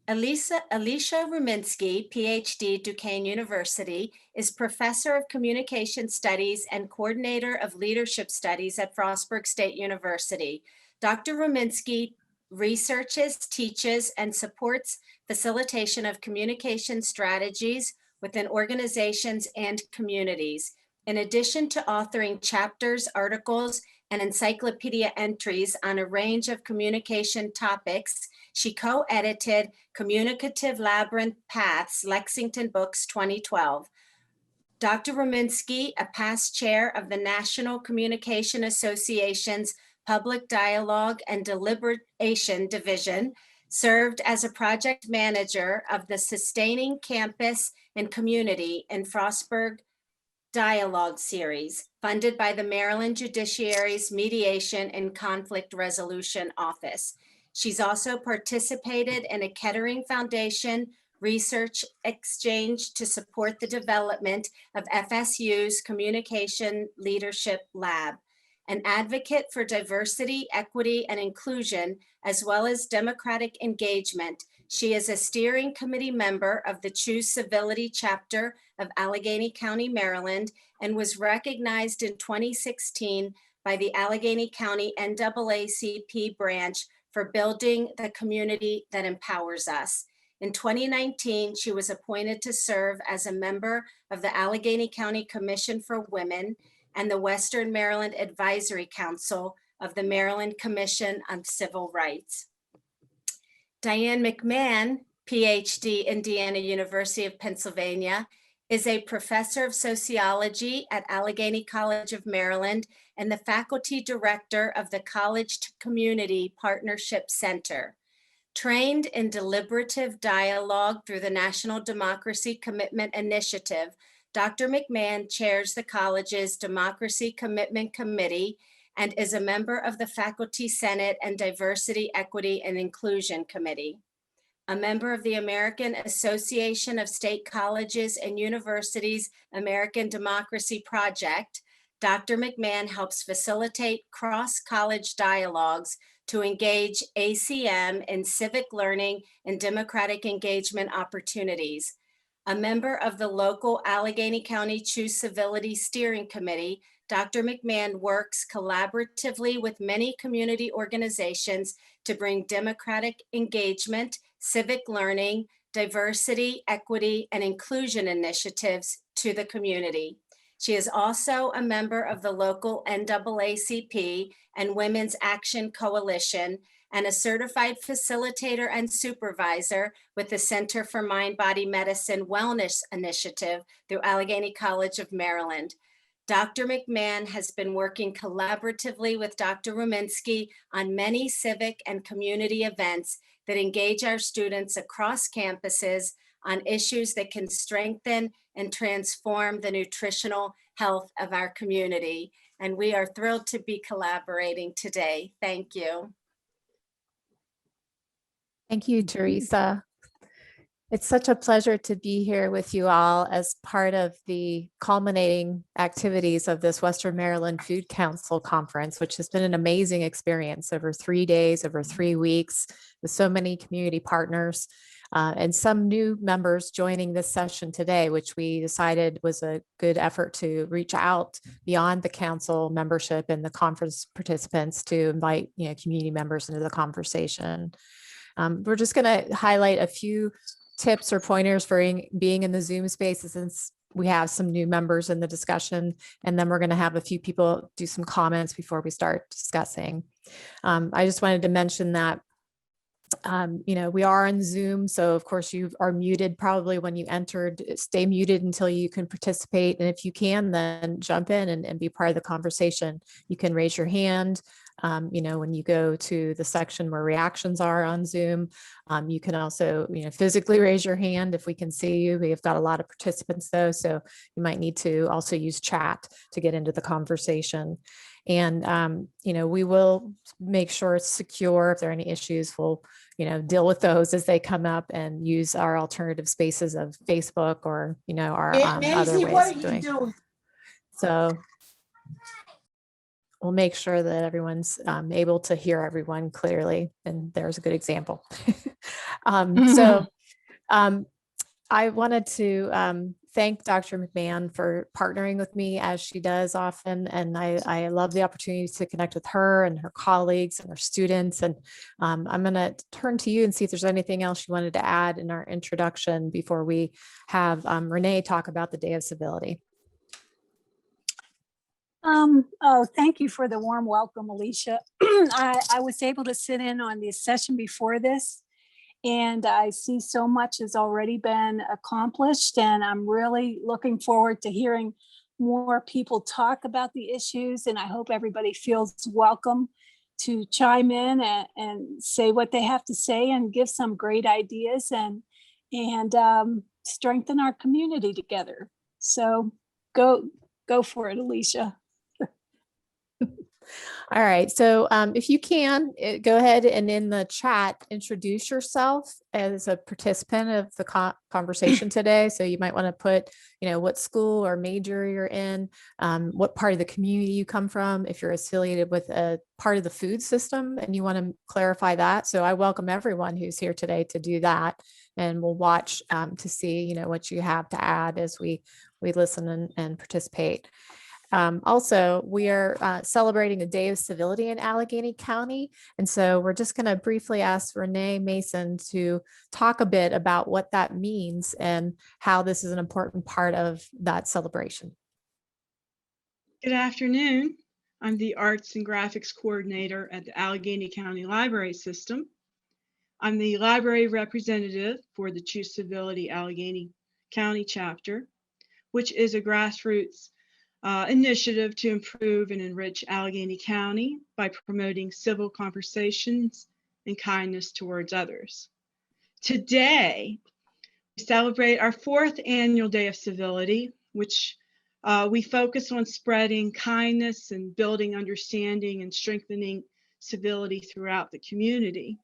Alicia Ruminski, PhD, Duquesne University, is Professor of Communication Studies and Coordinator of Leadership Studies at Frostburg State University. Dr. Ruminski researches, teaches, and supports facilitation of communication strategies within organizations and communities. In addition to authoring chapters, articles, and encyclopedia entries on a range of communication topics, she co-edited Communicative Labyrinth Paths, Lexington Books 2012. Dr. Ruminski, a past chair of the National Communication Association's Public Dialogue and Deliberation Division, served as a project manager of the Sustaining Campus and Community in Frostburg Dialogue Series, funded by the Maryland Judiciary's Mediation and Conflict Resolution Office. She's also participated in a Kettering Foundation research exchange to support the development of FSU's Communication Leadership Lab. An advocate for diversity, equity, and inclusion, as well as democratic engagement, she is a steering committee member of the Choose Civility chapter of Allegheny County, Maryland, and was recognized in 2016 by the Allegheny County NAACP branch for building the community that empowers us. In 2019, she was appointed to serve as a member of the Allegheny County Commission for Women and the Western Maryland Advisory Council of the Maryland Commission on Civil Rights. Diane McMahon, PhD, Indiana University of Pennsylvania, is a professor of sociology at Allegheny College of Maryland and the faculty director of the College to Community Partnership Center. Trained in deliberative dialogue through the National Democracy Commitment Initiative, Dr. McMahon chairs the college's Democracy Commitment Committee and is a member of the Faculty Senate and Diversity, Equity, and Inclusion Committee. A member of the American Association of State Colleges and Universities American Democracy Project, Dr. McMahon helps facilitate cross-college dialogues to engage ACM in civic learning and democratic engagement opportunities. A member of the local Allegheny County Choose Civility Steering Committee, Dr. McMahon works collaboratively with many community organizations to bring democratic engagement, civic learning, diversity, equity, and inclusion initiatives to the community. She is also a member of the local NAACP and Women's Action Coalition and a certified facilitator and supervisor with the Center for Mind-Body Medicine Wellness Initiative through Allegheny College of Maryland. Dr. McMahon has been working collaboratively with Dr. Ruminski on many civic and community events that engage our students across campuses on issues that can strengthen and transform the nutritional health of our community. And we are thrilled to be collaborating today. Thank you. Thank you, Teresa. It's such a pleasure to be here with you all as part of the culminating activities of this Western Maryland Food Council Conference, which has been an amazing experience over 3 days, over 3 weeks, with so many community partners and some new members joining this session today, which we decided was a good effort to reach out beyond the council membership and the conference participants to invite community members into the conversation. We're just going to highlight a few tips or pointers for being in the Zoom space since we have some new members in the discussion, and then we're going to have a few people do some comments before we start discussing. I just wanted to mention that we are on Zoom, so of course you are muted probably when you entered. Stay muted until you can participate, and if you can, then jump in and be part of the conversation. You can raise your hand. When you go to the section where reactions are on Zoom, you can also, physically raise your hand if we can see you. We have got a lot of participants though, so you might need to also use chat to get into the conversation. And, we will make sure it's secure. If there are any issues, we'll, deal with those as they come up and use our alternative spaces of Facebook or, our other ways of doing. So we'll make sure that everyone's able to hear everyone clearly. And there's a good example. So I wanted to thank Dr. McMahon for partnering with me as she does often. And I love the opportunity to connect with her and her colleagues and her students. And I'm going to turn to you and see if there's anything else you wanted to add in our introduction before we have Renee talk about the Day of Civility. Oh, thank you for the warm welcome, Alicia. I was able to sit in on the session before this, and I see so much has already been accomplished, and I'm really looking forward to hearing more people talk about the issues, and I hope everybody feels welcome to chime in and say what they have to say and give some great ideas and strengthen our community together. So go for it, Alicia. All right. So if you can, go ahead and in the chat, introduce yourself as a participant of the conversation today. So you might want to put, what school or major you're in, what part of the community you come from, if you're affiliated with a part of the food system and you want to clarify that. So I welcome everyone who's here today to do that. And we'll watch to see, what you have to add as we listen and participate. Also, we are celebrating the Day of Civility in Allegheny County. And so we're just going to briefly ask Renee Mason to talk a bit about what that means and how this is an important part of that celebration. Good afternoon. I'm the Arts and Graphics Coordinator at the Allegheny County Library System. I'm the library representative for the Choose Civility Allegheny County chapter, which is a grassroots initiative to improve and enrich Allegheny County by promoting civil conversations and kindness towards others. Today, we celebrate our 4th annual Day of Civility, which we focus on spreading kindness and building understanding and strengthening civility throughout the community.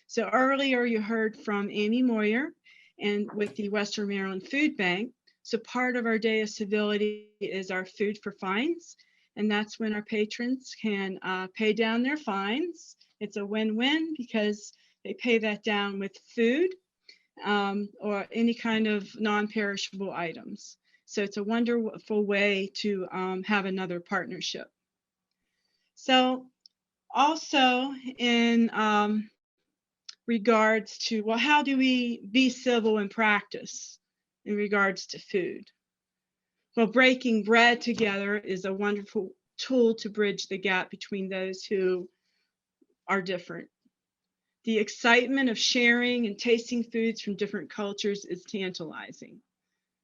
So earlier you heard from Amy Moyer and with the Western Maryland Food Bank. So part of our Day of Civility is our Food for Fines, and that's when our patrons can pay down their fines. It's a win-win because they pay that down with food or any kind of non-perishable items. So it's a wonderful way to have another partnership. So also in regards to, well, how do we be civil in practice in regards to food? Well, breaking bread together is a wonderful tool to bridge the gap between those who are different. The excitement of sharing and tasting foods from different cultures is tantalizing.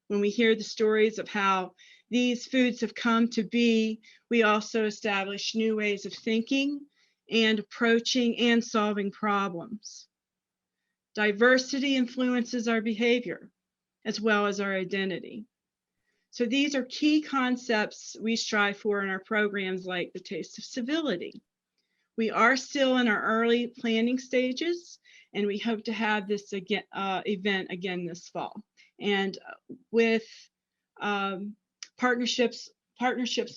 When we hear the stories of how these foods have come to be, we also establish new ways of thinking and approaching and solving problems. Diversity influences our behavior as well as our identity. So these are key concepts we strive for in our programs like the Taste of Civility. We are still in our early planning stages, and we hope to have this event again this fall. And with partnerships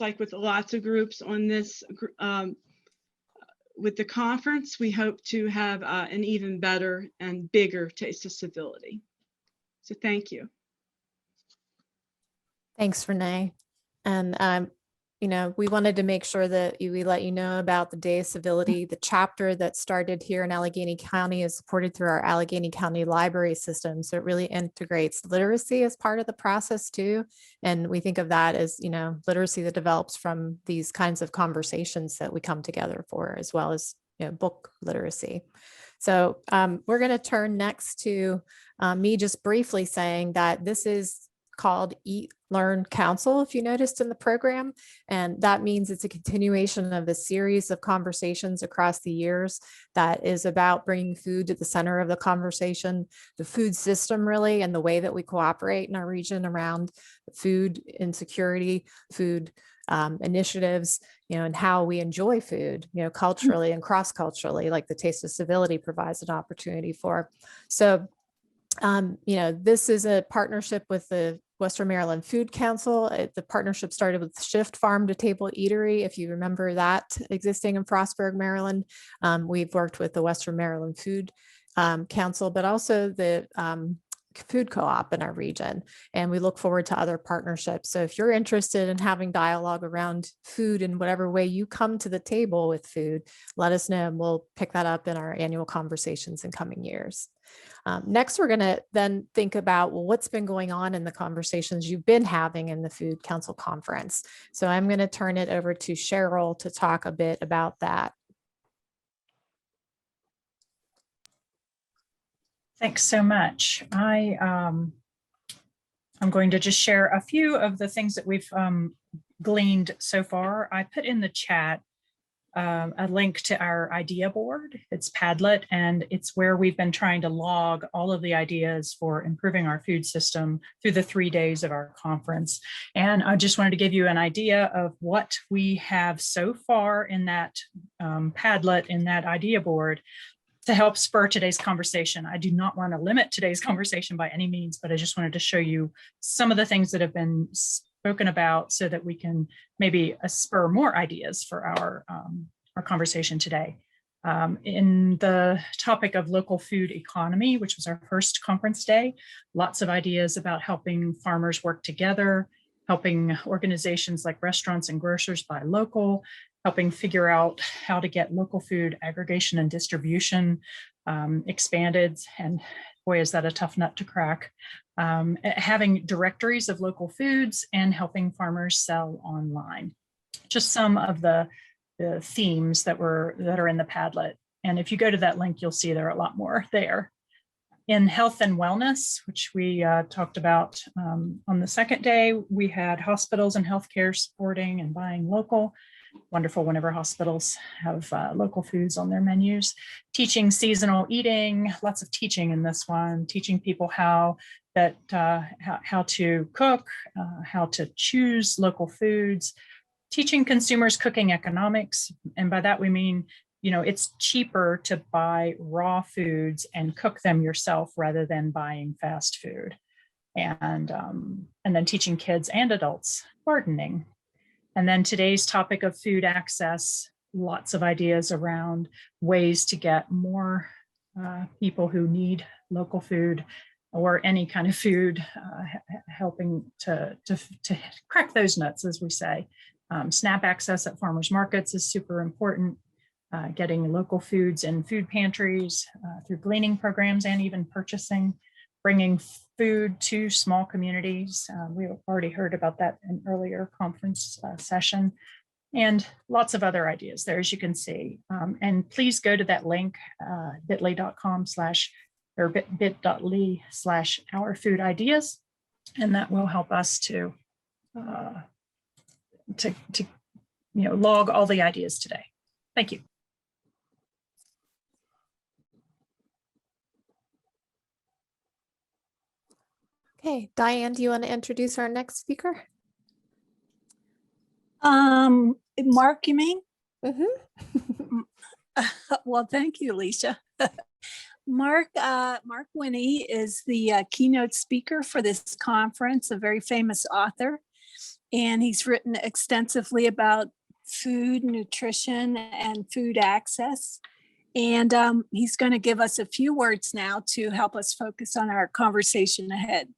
like with lots of groups on this, with the conference, we hope to have an even better and bigger Taste of Civility. So thank you. Thanks, Renee. And, we wanted to make sure that we let you know about the Day of Civility. The chapter that started here in Allegheny County is supported through our Allegheny County Library System. So it really integrates literacy as part of the process too. And we think of that as, literacy that develops from these kinds of conversations that we come together for, as well as, book literacy. So we're going to turn next to me just briefly saying that this is called Learn Counsel, if you noticed in the program. And that means it's a continuation of the series of conversations across the years that is about bringing food to the center of the conversation, the food system really, and the way that we cooperate in our region around food insecurity, food initiatives, and how we enjoy food, culturally and cross-culturally, like the Taste of Civility provides an opportunity for. So, this is a partnership with the Western Maryland Food Council. The partnership started with Shift Farm to Table Eatery. If you remember that existing in Frostburg, Maryland, we've worked with the Western Maryland Food Council, but also the food co-op in our region. And we look forward to other partnerships. So if you're interested in having dialogue around food in whatever way you come to the table with food, let us know and we'll pick that up in our annual conversations in coming years. Next, we're going to then think about, well, what's been going on in the conversations you've been having in the Food Council Conference. So I'm going to turn it over to Cheryl to talk a bit about that. Thanks so much. I'm going to just share a few of the things that we've gleaned so far. I put in the chat a link to our idea board. It's Padlet, and it's where we've been trying to log all of the ideas for improving our food system through the 3 days of our conference. And I just wanted to give you an idea of what we have so far in that Padlet, in that idea board, to help spur today's conversation. I do not want to limit today's conversation by any means, but I just wanted to show you some of the things that have been spoken about so that we can maybe spur more ideas for our conversation today. In the topic of local food economy, which was our first conference day, lots of ideas about helping farmers work together, helping organizations like restaurants and grocers buy local, helping figure out how to get local food aggregation and distribution expanded. And boy, is that a tough nut to crack. Having directories of local foods and helping farmers sell online. Just some of the themes that are in the Padlet. And if you go to that link, you'll see there are a lot more there. In health and wellness, which we talked about on the second day, we had hospitals and healthcare supporting and buying local. Wonderful whenever hospitals have local foods on their menus. Teaching seasonal eating, lots of teaching in this one, teaching people how to cook, how to choose local foods, teaching consumers cooking economics. And by that we mean, it's cheaper to buy raw foods and cook them yourself rather than buying fast food. And then teaching kids and adults gardening. And then today's topic of food access, lots of ideas around ways to get more people who need local food or any kind of food, helping to crack those nuts, as we say. SNAP access at farmers markets is super important. Getting local foods in food pantries through gleaning programs and even purchasing, bringing food to small communities. We've already heard about that in earlier conference session, and lots of other ideas there, as you can see. And please go to that link, bit.ly/our-food-ideas, and that will help us to log all the ideas today. Thank you. Okay, Diane, do you want to introduce our next speaker? Mark, you mean? Mm-hmm. Well, thank you, Alicia. Mark Winney is the keynote speaker for this conference, a very famous author, and he's written extensively about food, nutrition, and food access. And he's going to give us a few words now to help us focus on our conversation ahead.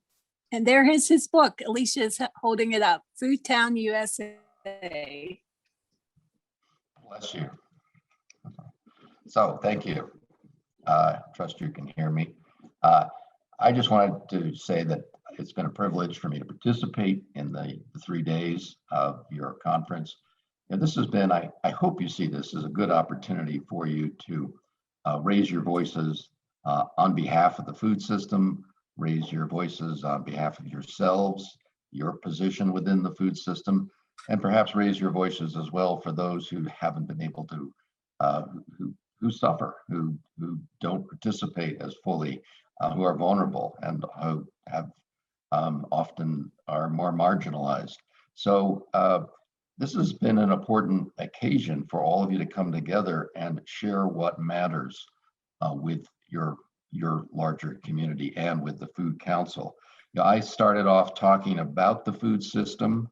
And there is his book. Alicia is holding it up, Food Town, USA. Bless you. So thank you. Trust you can hear me. I just wanted to say that it's been a privilege for me to participate in the 3 days of your conference. And this has been, I hope you see this as a good opportunity for you to raise your voices on behalf of the food system, raise your voices on behalf of yourselves, your position within the food system, and perhaps raise your voices as well for those who haven't been able to, who suffer, who don't participate as fully, who are vulnerable and who have often are more marginalized. So this has been an important occasion for all of you to come together and share what matters with your larger community and with the Food Council. I started off talking about the food system.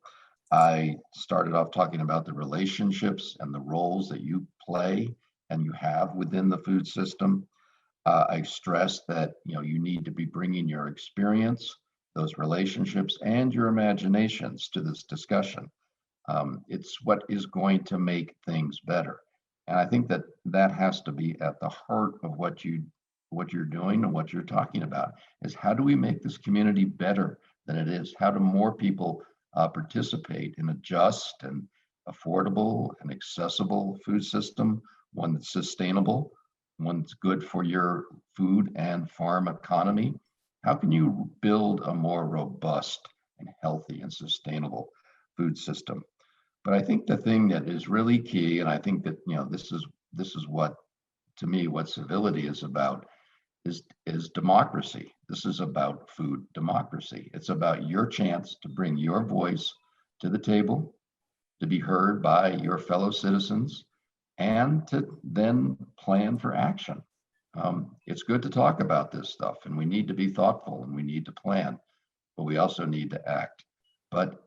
I started off talking about the relationships and the roles that you play and you have within the food system. I stressed that you need to be bringing your experience, those relationships, and your imaginations to this discussion. It's what is going to make things better, and I think that that has to be at the heart of what you're doing and what you're talking about. Is how do we make this community better than it is? How do more people participate in a just and affordable and accessible food system, one that's sustainable, one that's good for your food and farm economy? How can you build a more robust and healthy and sustainable food system? But I think the thing that is really key, and I think that this is what, to me, what civility is about, is democracy. This is about food democracy. It's about your chance to bring your voice to the table, to be heard by your fellow citizens, and to then plan for action. It's good to talk about this stuff, and we need to be thoughtful and we need to plan, but we also need to act. But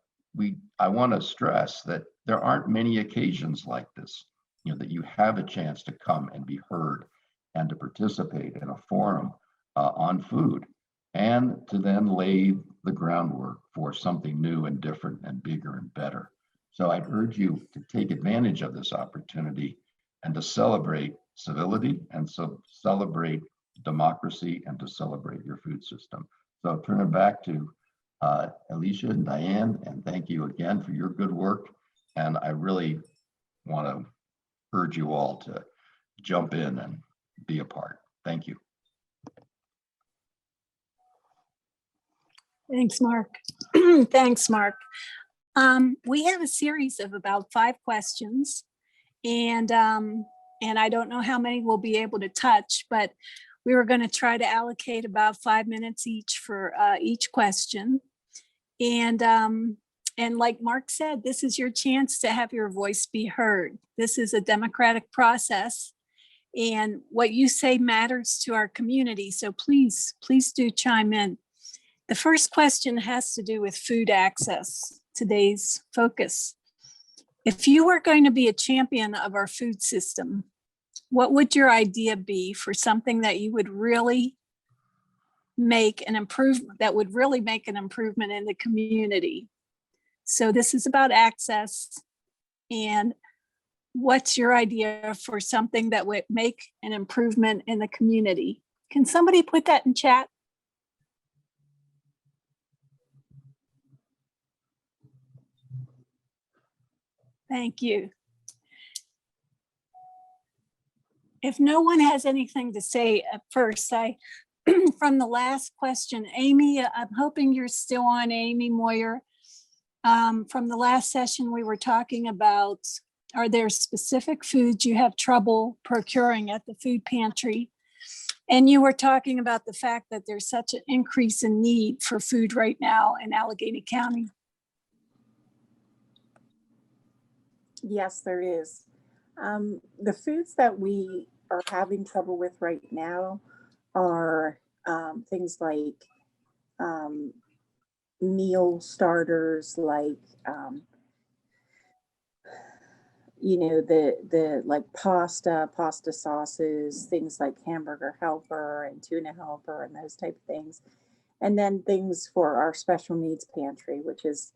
I want to stress that there aren't many occasions like this, that you have a chance to come and be heard and to participate in a forum on food, and to then lay the groundwork for something new and different and bigger and better. So I'd urge you to take advantage of this opportunity and to celebrate civility and so celebrate democracy and to celebrate your food system. So I'll turn it back to Alicia and Diane, and thank you again for your good work. And I really want to urge you all to jump in and be a part. Thank you. Thanks, Mark. Thanks, Mark. We have a series of about 5 questions, and I don't know how many we'll be able to touch, but we were going to try to allocate about 5 minutes each for each question. And like Mark said, this is your chance to have your voice be heard. This is a democratic process, and what you say matters to our community. So please do chime in. The first question has to do with food access, today's focus. If you were going to be a champion of our food system, what would your idea be for something that you would really make an improvement, that would really make an improvement in the community? So this is about access, and what's your idea for something that would make an improvement in the community? Can somebody put that in chat? Thank you. If no one has anything to say at first, from the last question, Amy, I'm hoping you're still on, Amy Moyer. From the last session, we were talking about, are there specific foods you have trouble procuring at the food pantry? And you were talking about the fact that there's such an increase in need for food right now in Allegheny County. Yes, there is. The foods that we are having trouble with right now are things like meal starters, like the like pasta sauces, things like hamburger helper and tuna helper and those type of things. And then things for our special needs pantry, which is,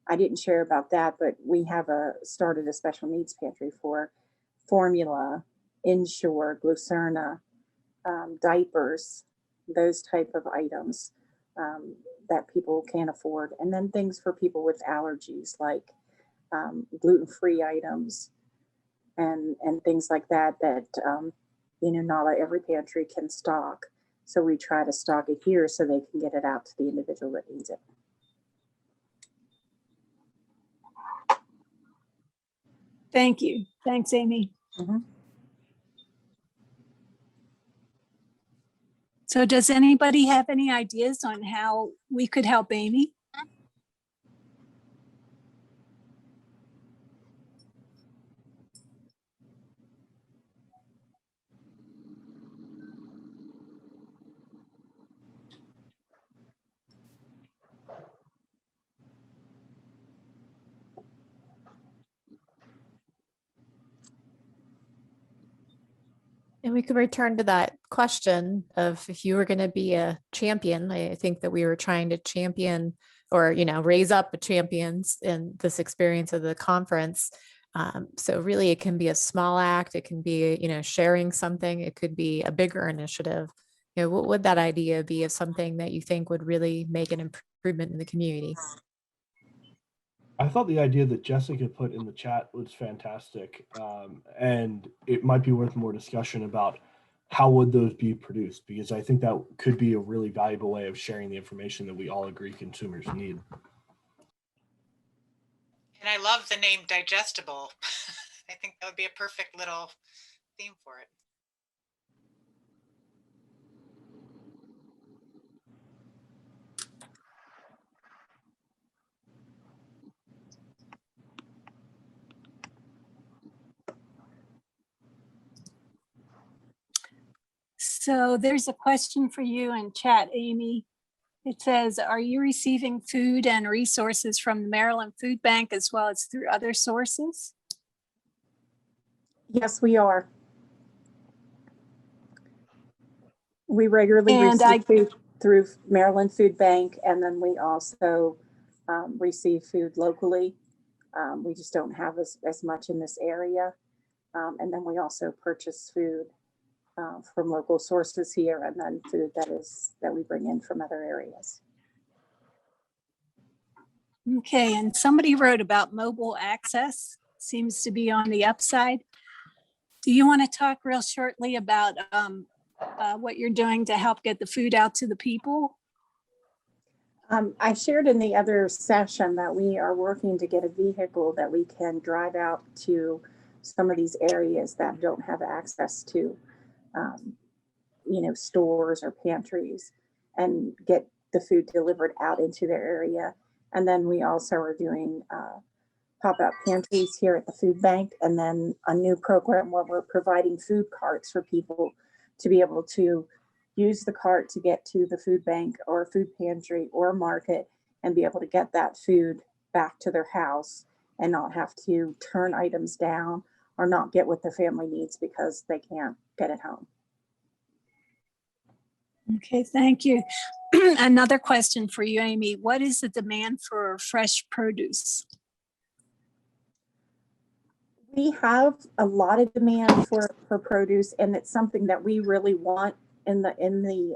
I didn't share about that, but we have started a special needs pantry for formula, Ensure, Glucerna, diapers, those type of items that people can't afford. And then things for people with allergies, like gluten-free items and things like that, not every pantry can stock. So we try to stock it here so they can get it out to the individual that needs it. Thank you. Thanks, Amy. Mm-hmm. So does anybody have any ideas on how we could help Amy? And we could return to that question of if you were going to be a champion. I think that we were trying to champion or, raise up the champions in this experience of the conference. So really it can be a small act. It can be, sharing something. It could be a bigger initiative. What would that idea be of something that you think would really make an improvement in the community? I thought the idea that Jessica put in the chat was fantastic. And it might be worth more discussion about how would those be produced, because I think that could be a really valuable way of sharing the information that we all agree consumers need. And I love the name digestible. I think that would be a perfect little theme for it. So there's a question for you in chat, Amy. It says, are you receiving food and resources from the Maryland Food Bank as well as through other sources? Yes, we are. We regularly receive food through Maryland Food Bank, and then we also receive food locally. We just don't have as much in this area. And then we also purchase food from local sources here, and then food that we bring in from other areas. Okay, and somebody wrote about mobile access, seems to be on the upside. Do you want to talk real shortly about what you're doing to help get the food out to the people? I shared in the other session that we are working to get a vehicle that we can drive out to some of these areas that don't have access to stores or pantries, and get the food delivered out into their area. And then we also are doing pop-up pantries here at the food bank, and then a new program where we're providing food carts for people to be able to use the cart to get to the food bank or food pantry or market and be able to get that food back to their house and not have to turn items down or not get what the family needs because they can't get it home. Okay, thank you. Another question for you, Amy. What is the demand for fresh produce? We have a lot of demand for produce, and it's something that we really want in the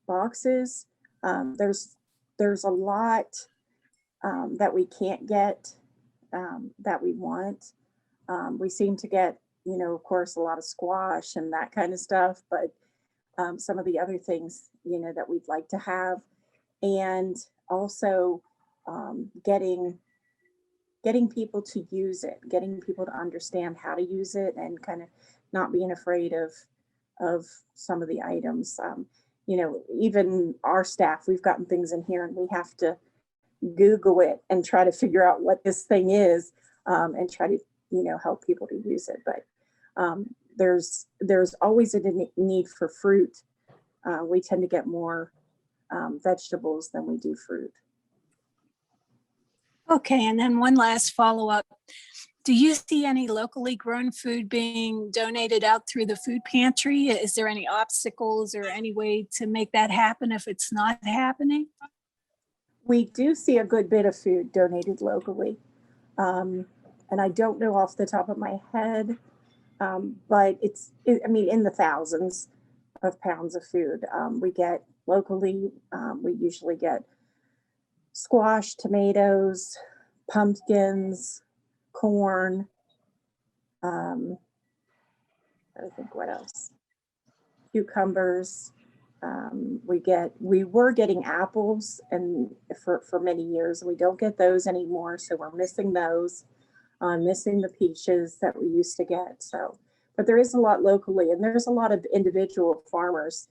boxes. There's a lot that we can't get that we want. We seem to get, of course, a lot of squash and that kind of stuff, but some of the other things, that we'd like to have, and also getting people to use it, getting people to understand how to use it, and kind of not being afraid of some of the items. Even our staff, we've gotten things in here and we have to Google it and try to figure out what this thing is, and try to, help people to use it. But there's always a need for fruit. We tend to get more vegetables than we do fruit. Okay, and then one last follow-up. Do you see any locally grown food being donated out through the food pantry? Is there any obstacles or any way to make that happen if it's not happening? We do see a good bit of food donated locally. And I don't know off the top of my head, but in the thousands of pounds of food we get locally. We usually get squash, tomatoes, pumpkins, corn. I think what else? Cucumbers. We were getting apples, and for many years we don't get those anymore, so we're missing those. Missing the peaches that we used to get. So, but there is a lot locally, and there's a lot of individual farmers,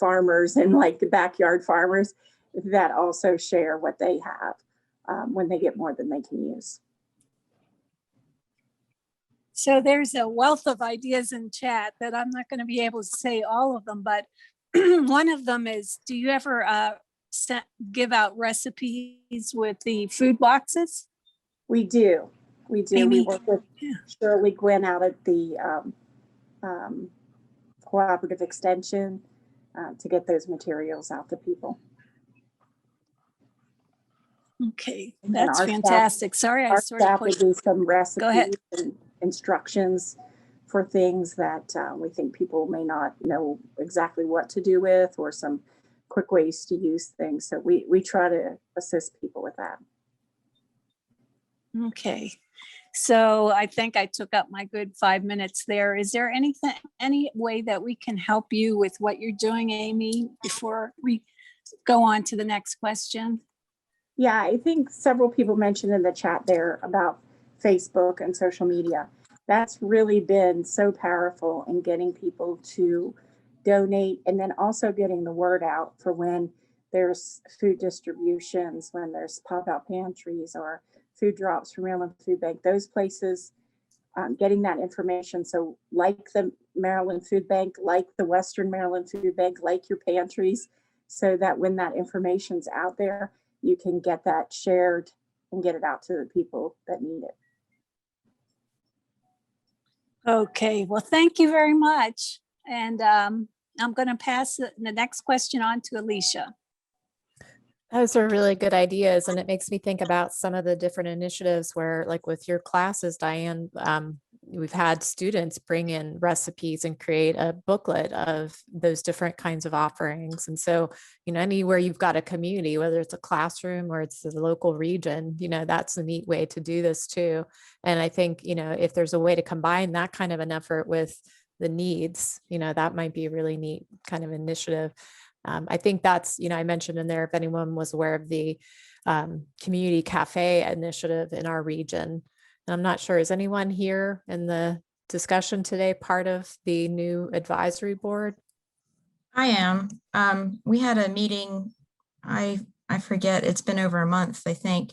farmers and like backyard farmers that also share what they have when they get more than they can use. So there's a wealth of ideas in chat that I'm not going to be able to say all of them, but one of them is, do you ever give out recipes with the food boxes? We do. We do. We Amy? work with Yeah. Shirley Gwynn out at the Cooperative Extension to get those materials out to people. Okay, And then that's our staff- fantastic. Sorry, I Our sort of staff will pushed. do some Go ahead. recipes and instructions for things that we think people may not know exactly what to do with, or some quick ways to use things. So we try to assist people with that. Okay, so I think I took up my good 5 minutes there. Is there anything, any way that we can help you with what you're doing, Amy, before we go on to the next question? Yeah, I think several people mentioned in the chat there about Facebook and social media. That's really been so powerful in getting people to donate, and then also getting the word out for when there's food distributions, when there's pop-out pantries or food drops from Maryland Food Bank, those places, getting that information. So like the Maryland Food Bank, like the Western Maryland Food Bank, like your pantries, so that when that information's out there, you can get that shared and get it out to the people that need it. Okay, well, thank you very much. And I'm going to pass the next question on to Alicia. Those are really good ideas. And it makes me think about some of the different initiatives where, like with your classes, Diane, we've had students bring in recipes and create a booklet of those different kinds of offerings. And so, you know, anywhere you've got a community, whether it's a classroom or it's the local region, you know, that's a neat way to do this too. And I think, you know, if there's a way to combine that kind of an effort with the needs, you know, that might be a really neat kind of initiative. I think that's, you know, I mentioned in there, if anyone was aware of the community cafe initiative in our region. And I'm not sure, is anyone here in the discussion today part of the new advisory board? I am. We had a meeting, I forget, it's been over a month, I think.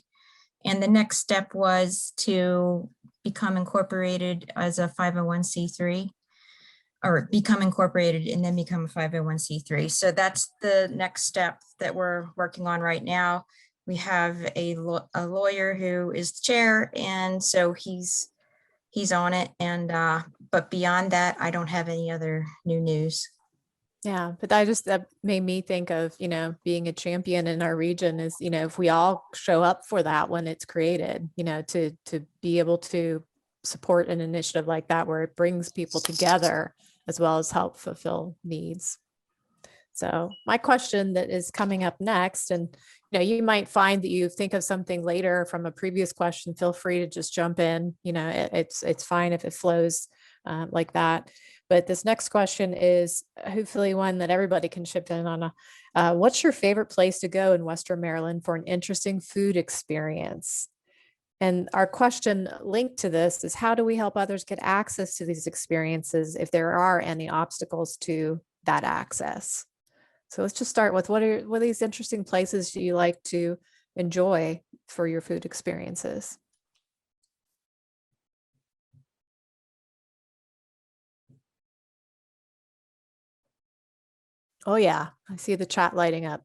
And the next step was to become incorporated as a 501c3. Or become incorporated and then become a 501c3. So that's the next step that we're working on right now. We have a lawyer who is the chair, and so he's on it. And but beyond that, I don't have any other new news. Yeah, but that made me think of, you know, being a champion in our region is, you know, if we all show up for that when it's created, you know, to be able to support an initiative like that where it brings people together as well as help fulfill needs. So my question that is coming up next, and you know, you might find that you think of something later from a previous question, feel free to just jump in. You know, it's fine if it flows like that. But this next question is hopefully one that everybody can chip in on. What's your favorite place to go in Western Maryland for an interesting food experience? And our question linked to this is, how do we help others get access to these experiences if there are any obstacles to that access? So let's just start with what are these interesting places do you like to enjoy for your food experiences? Oh yeah, I see the chat lighting up.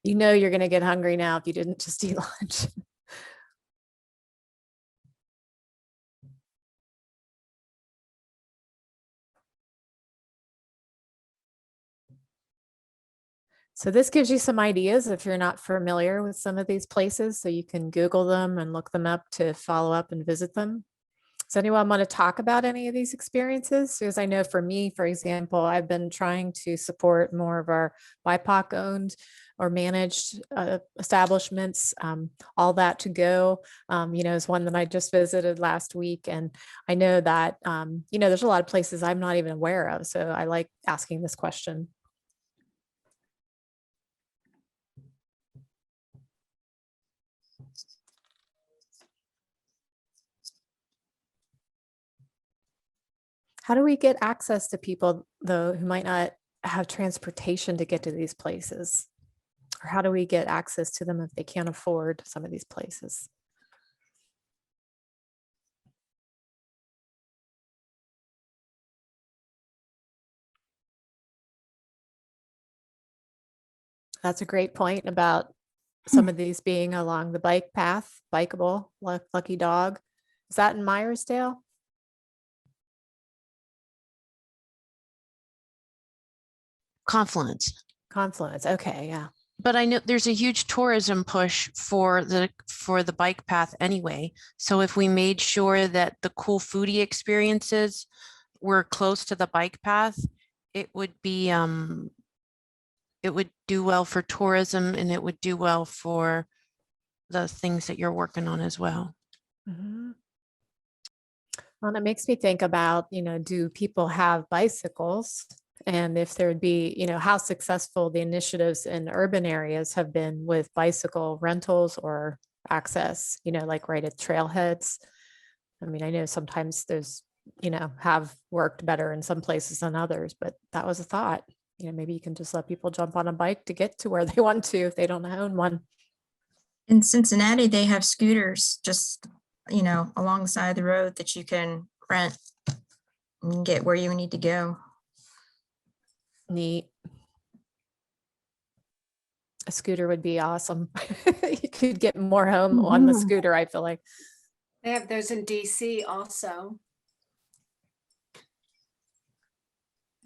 You know you're going to get hungry now if you didn't just eat lunch. So this gives you some ideas if you're not familiar with some of these places, so you can Google them and look them up to follow up and visit them. Does anyone want to talk about any of these experiences? Because I know for me, for example, I've been trying to support more of our BIPOC owned or managed establishments. All That To Go, you know, is one that I just visited last week. And I know that, you know, there's a lot of places I'm not even aware of. So I like asking this question. How do we get access to people, though, who might not have transportation to get to these places? Or how do we get access to them if they can't afford some of these places? That's a great point about some of these being along the bike path, bikeable, lucky dog. Is that in Myersdale? Confluence. Confluence. Okay, yeah. But I know there's a huge tourism push for the bike path anyway. So if we made sure that the cool foodie experiences were close to the bike path, it would be it would do well for tourism, and it would do well for the things that you're working on as well. Mhm. Well, and it makes me think about, do people have bicycles? And if there would be, how successful the initiatives in urban areas have been with bicycle rentals or access, like right at trailheads. I mean, I know sometimes those, have worked better in some places than others, but that was a thought. Maybe you can just let people jump on a bike to get to where they want to if they don't own one. In Cincinnati, they have scooters just, along the side of the road that you can rent and get where you need to go. Neat. A scooter would be awesome. You could get more home on the Mhm. scooter, I feel like. They have those in DC also.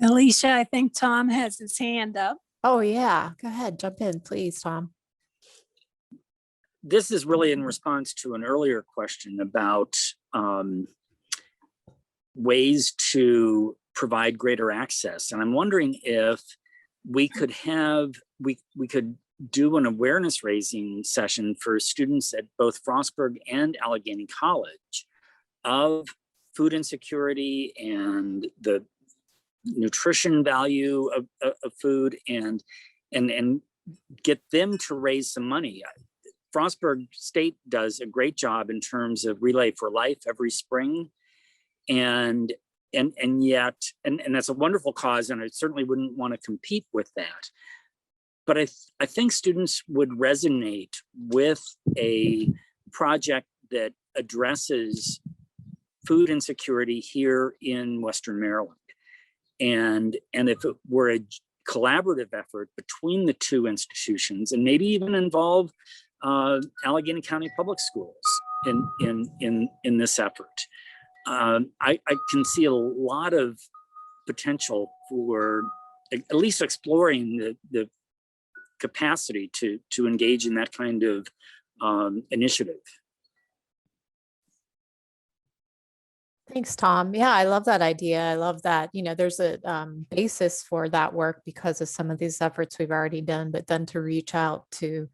Alicia, I think Tom has his hand up. Oh, yeah. Go ahead. Jump in, please, Tom. This is really in response to an earlier question about ways to provide greater access. And I'm wondering if we could we could do an awareness raising session for students at both Frostburg and Allegheny College of food insecurity and the nutrition value of food, and get them to raise some money. Frostburg State does a great job in terms of Relay for Life every spring, and yet that's a wonderful cause, and I certainly wouldn't want to compete with that. But I think students would resonate with a project that addresses food insecurity here in Western Maryland. And if it were a collaborative effort between the two institutions, and maybe even involve Allegheny County Public Schools in this effort, I can see a lot of potential for at least exploring the capacity to engage in that kind of initiative. Thanks, Tom. Yeah, I love that idea. I love that, there's a basis for that work because of some of these efforts we've already done, but then to reach out to,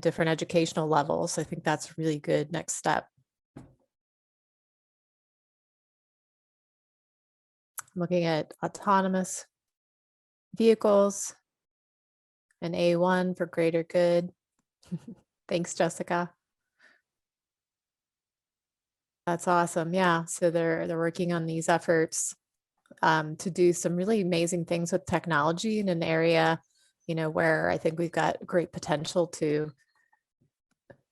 different educational levels. I think that's a really good next step. Looking at autonomous vehicles and A1 for greater good. Thanks, Jessica. That's awesome. Yeah. So they're working on these efforts to do some really amazing things with technology in an area, where I think we've got great potential to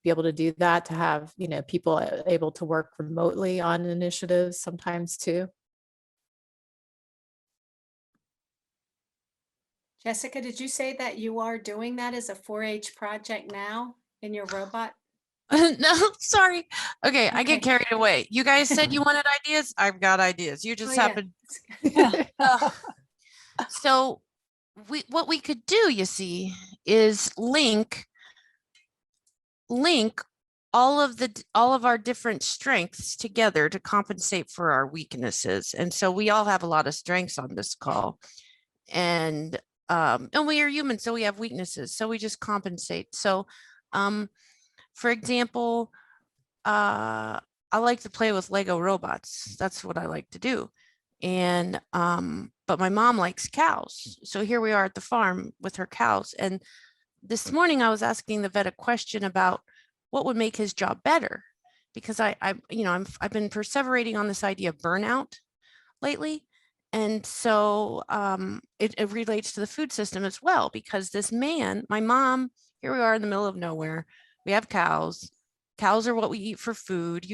be able to do that, to have, people able to work remotely on initiatives sometimes too. Jessica, did you say that you are doing that as a 4-H project now in your robot? No, sorry. Okay, I get Okay. carried away. You guys said you wanted ideas. I've got ideas. You just Oh, yeah. happened. So what we could do, you see, is link all of our different strengths together to compensate for our weaknesses. And so we all have a lot of strengths on this call. And we are human, so we have weaknesses. So we just compensate. So for example, I like to play with Lego robots. That's what I like to do. And but my mom likes cows. So here we are at the farm with her cows. And this morning I was asking the vet a question about what would make his job better, because I've been perseverating on this idea of burnout lately. And so it relates to the food system as well, because this man, my mom, here we are in the middle of nowhere. We have cows. Cows are what we eat for food.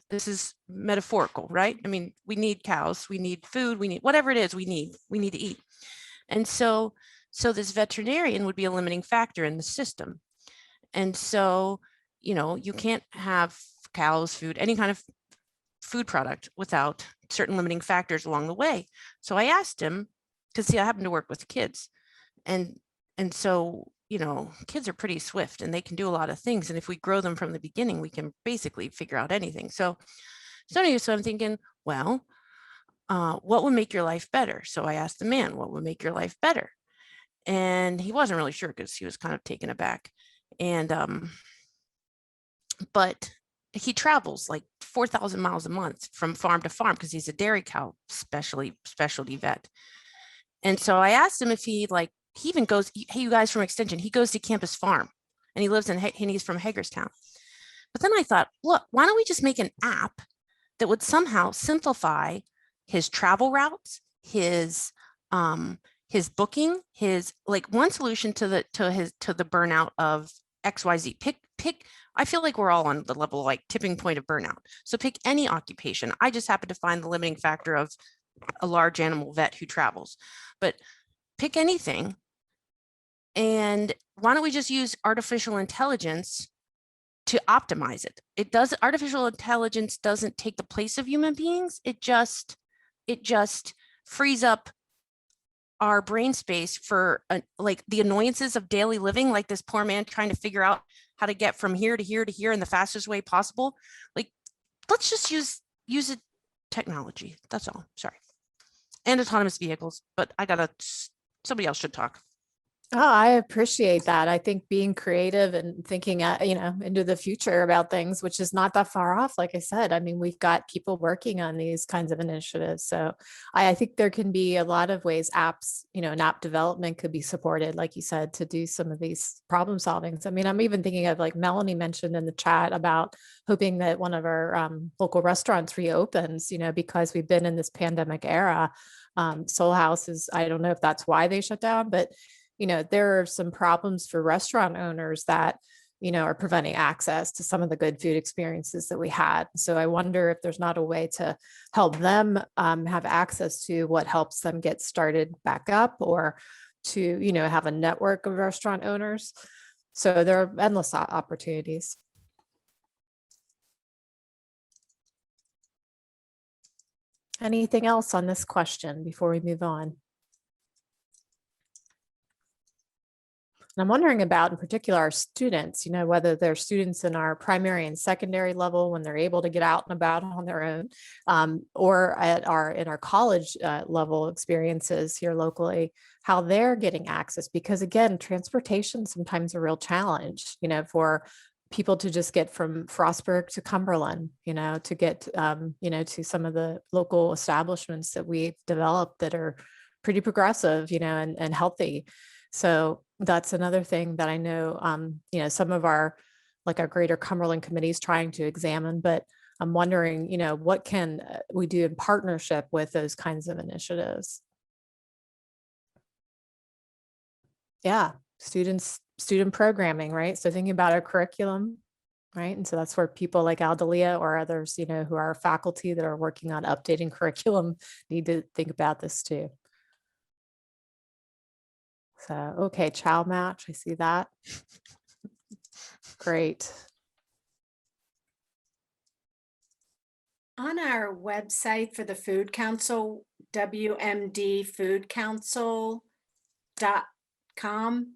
This is metaphorical, right? I mean, we need cows, we need food, we need whatever it is we need to eat. And so this veterinarian would be a limiting factor in the system. And so, you can't have cows, food, any kind of food product without certain limiting factors along the way. So I asked him, because see, I happen to work with kids, and so, you know, kids are pretty swift and they can do a lot of things. And if we grow them from the beginning, we can basically figure out anything. So I'm thinking, well, what would make your life better? So I asked the man, what would make your life better? And he wasn't really sure because he was kind of taken aback. And but he travels like 4,000 miles a month from farm to farm because he's a dairy cow specialty vet. And so I asked him if he even goes, hey, you guys from Extension, he goes to Campus Farm and he lives and he's from Hagerstown. But then I thought, look, why don't we just make an app that would somehow simplify his travel routes, his booking, his one solution to the burnout of XYZ. Pick, I feel like we're all on the level like tipping point of burnout. So pick any occupation. I just happen to find the limiting factor of a large animal vet who travels, but pick anything. And why don't we just use artificial intelligence to optimize it? Artificial intelligence doesn't take the place of human beings. It just frees up our brain space for like the annoyances of daily living, like this poor man trying to figure out how to get from here to here to here in the fastest way possible. Like, let's just use it technology. That's all. Sorry. And autonomous vehicles, but somebody else should talk. Oh, I appreciate that. I think being creative and thinking, into the future about things, which is not that far off. Like I said, I mean, we've got people working on these kinds of initiatives. So I think there can be a lot of ways apps, and app development could be supported, like you said, to do some of these problem solvings. I mean, I'm even thinking of like Melanie mentioned in the chat about hoping that one of our local restaurants reopens, because we've been in this pandemic era. Soul Houses, I don't know if that's why they shut down, but there are some problems for restaurant owners that, are preventing access to some of the good food experiences that we had. So I wonder if there's not a way to help them have access to what helps them get started back up, or to, have a network of restaurant owners. So there are endless opportunities. Anything else on this question before we move on? And I'm wondering about, in particular, our students, whether they're students in our primary and secondary level when they're able to get out and about on their own, or in our college level experiences here locally, how they're getting access. Because again, transportation sometimes a real challenge, for people to just get from Frostburg to Cumberland, to get, to some of the local establishments that we've developed that are pretty progressive, and healthy. So that's another thing that I know, some of our greater Cumberland committee is trying to examine, but I'm wondering, what can we do in partnership with those kinds of initiatives? Yeah, student programming, right? So thinking about our curriculum, right? And so that's where people like Aldalia or others, who are faculty that are working on updating curriculum need to think about this too. So, okay, child match, I see that. Great. On our website for the Food Council, wmdfoodcouncil.com,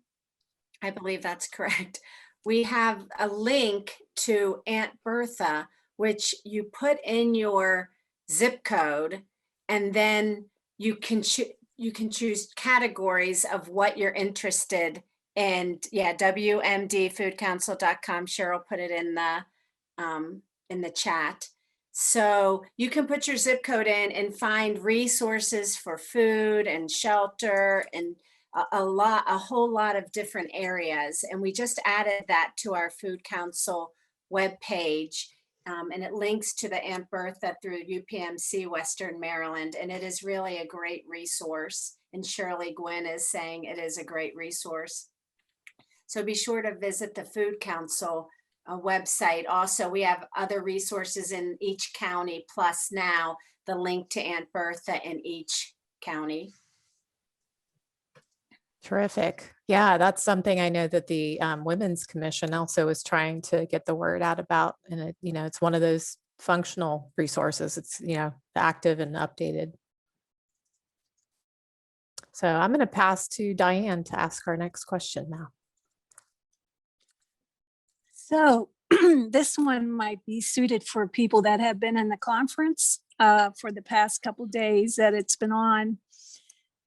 I believe that's correct. We have a link to Aunt Bertha, which you put in your zip code, and then you can choose categories of what you're interested in. Yeah, wmdfoodcouncil.com. Cheryl put it in the chat. So you can put your zip code in and find resources for food and shelter and a whole lot of different areas. And we just added that to our Food Council webpage. And it links to the Aunt Bertha through UPMC Western Maryland. And it is really a great resource. And Shirley Gwynn is saying it is a great resource. So be sure to visit the Food Council website. Also, we have other resources in each county, plus now the link to Aunt Bertha in each county. Terrific. Yeah, that's something I know that the Women's Commission also is trying to get the word out about. And it's one of those functional resources. It's, active and updated. So I'm going to pass to Diane to ask our next question now. So this one might be suited for people that have been in the conference for the past couple days that it's been on.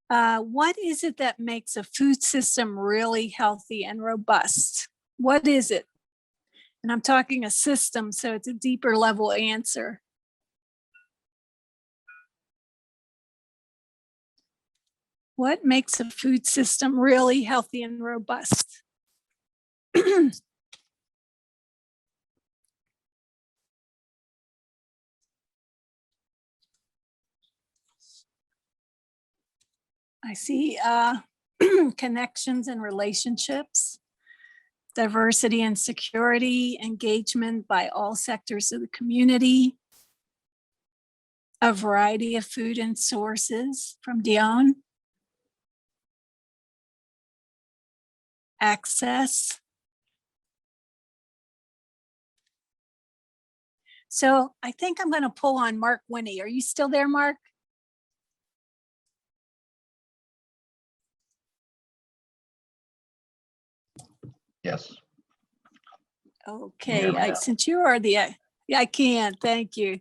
What is it that makes a food system really healthy and robust? What is it? And I'm talking a system, so it's a deeper level answer. What makes a food system really healthy and robust? I see connections and relationships, diversity and security, engagement by all sectors of the community, a variety of food and sources from Dion, access. So I think I'm going to pull on Mark Winney. Are you still there, Mark? Yes. Okay, since you are yeah, I can, thank you.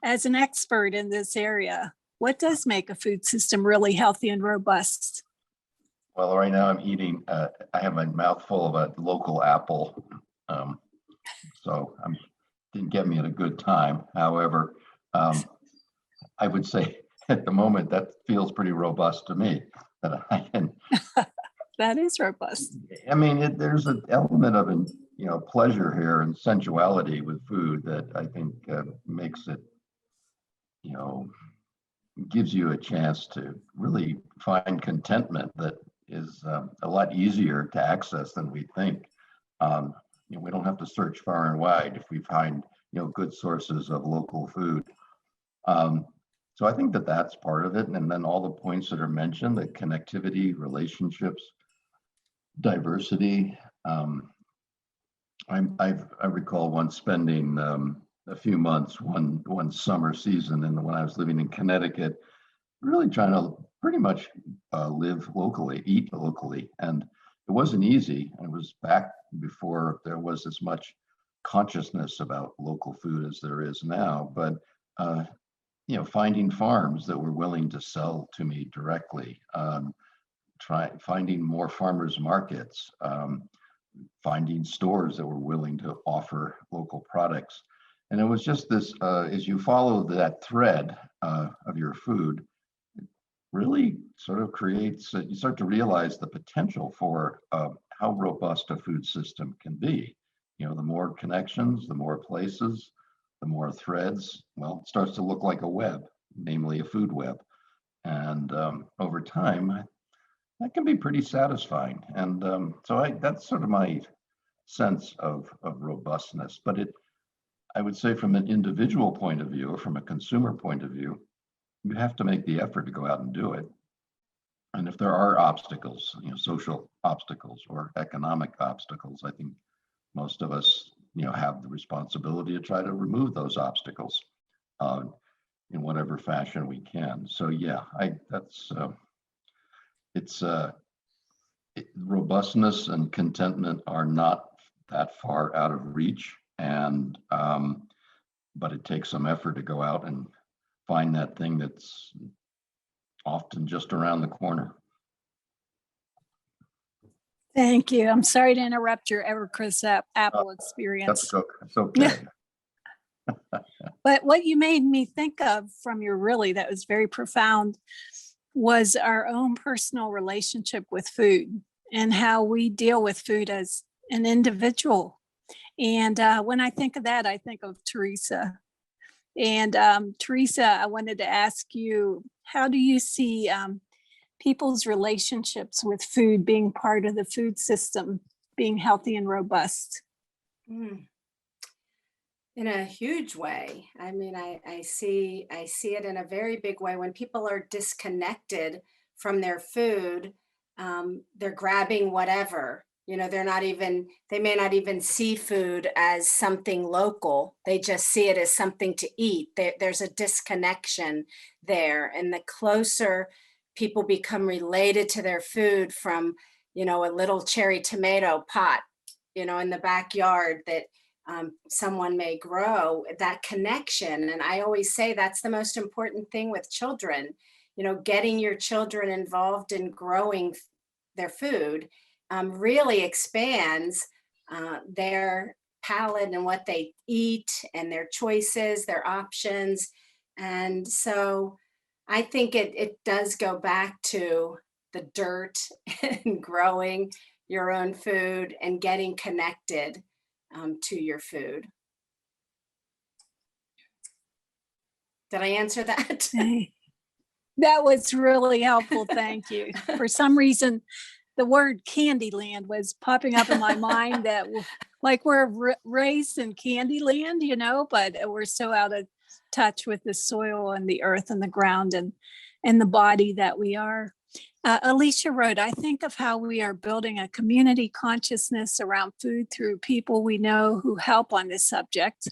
As an expert in this area, what does make a food system really healthy and robust? Well, right now I'm eating, I have my mouth full of a local apple. So didn't get me at a good time. However, I would say at the moment that feels pretty robust to me, that I can. That is robust. I mean, there's an element of, pleasure here and sensuality with food that I think makes it, gives you a chance to really find contentment that is a lot easier to access than we think. We don't have to search far and wide if we find, good sources of local food. So I think that that's part of it. And then all the points that are mentioned, the connectivity, relationships, diversity. I recall once spending a few months, one summer season, and when I was living in Connecticut, really trying to pretty much live locally, eat locally, and it wasn't easy. It was back before there was as much consciousness about local food as there is now. But finding farms that were willing to sell to me directly. Finding more farmers markets, finding stores that were willing to offer local products. And it was just this, as you follow that thread of your food, it really sort of creates, you start to realize the potential for how robust a food system can be. The more connections, the more places, the more threads, well, it starts to look like a web, namely a food web. And over time, that can be pretty satisfying. And so that's sort of my sense of robustness. But I would say from an individual point of view, or from a consumer point of view, you have to make the effort to go out and do it. And if there are obstacles, social obstacles or economic obstacles, I think most of us, have the responsibility to try to remove those obstacles in whatever fashion we can. So yeah, robustness and contentment are not that far out of reach, and but it takes some effort to go out and find that thing that's often just around the corner. Thank you. I'm sorry to interrupt your Evercrisp apple experience. That's okay. But what you made me think of from that was very profound, was our own personal relationship with food and how we deal with food as an individual. And when I think of that, I think of Teresa. And Teresa, I wanted to ask you, how do you see people's relationships with food being part of the food system, being healthy and robust? In a huge way. I mean, I see it in a very big way. When people are disconnected from their food, they're grabbing whatever You know, they may not even see food as something local. They just see it as something to eat. There's a disconnection there. And the closer people become related to their food from, you know, a little cherry tomato pot, you know, in the backyard that someone may grow, that connection. And I always say that's the most important thing with children, you know, getting your children involved in growing their food really expands their palate and what they eat and their choices, their options. And so I think it does go back to the dirt and growing your own food and getting connected to your food. Did I answer that? That was really helpful. Thank you. For some reason, the word Candyland was popping up in my mind that like we're raised in Candyland, you know, but we're so out of touch with the soil and the earth and the ground and the body that we are. Alicia wrote, I think of how we are building a community consciousness around food through people we know who help on this subject,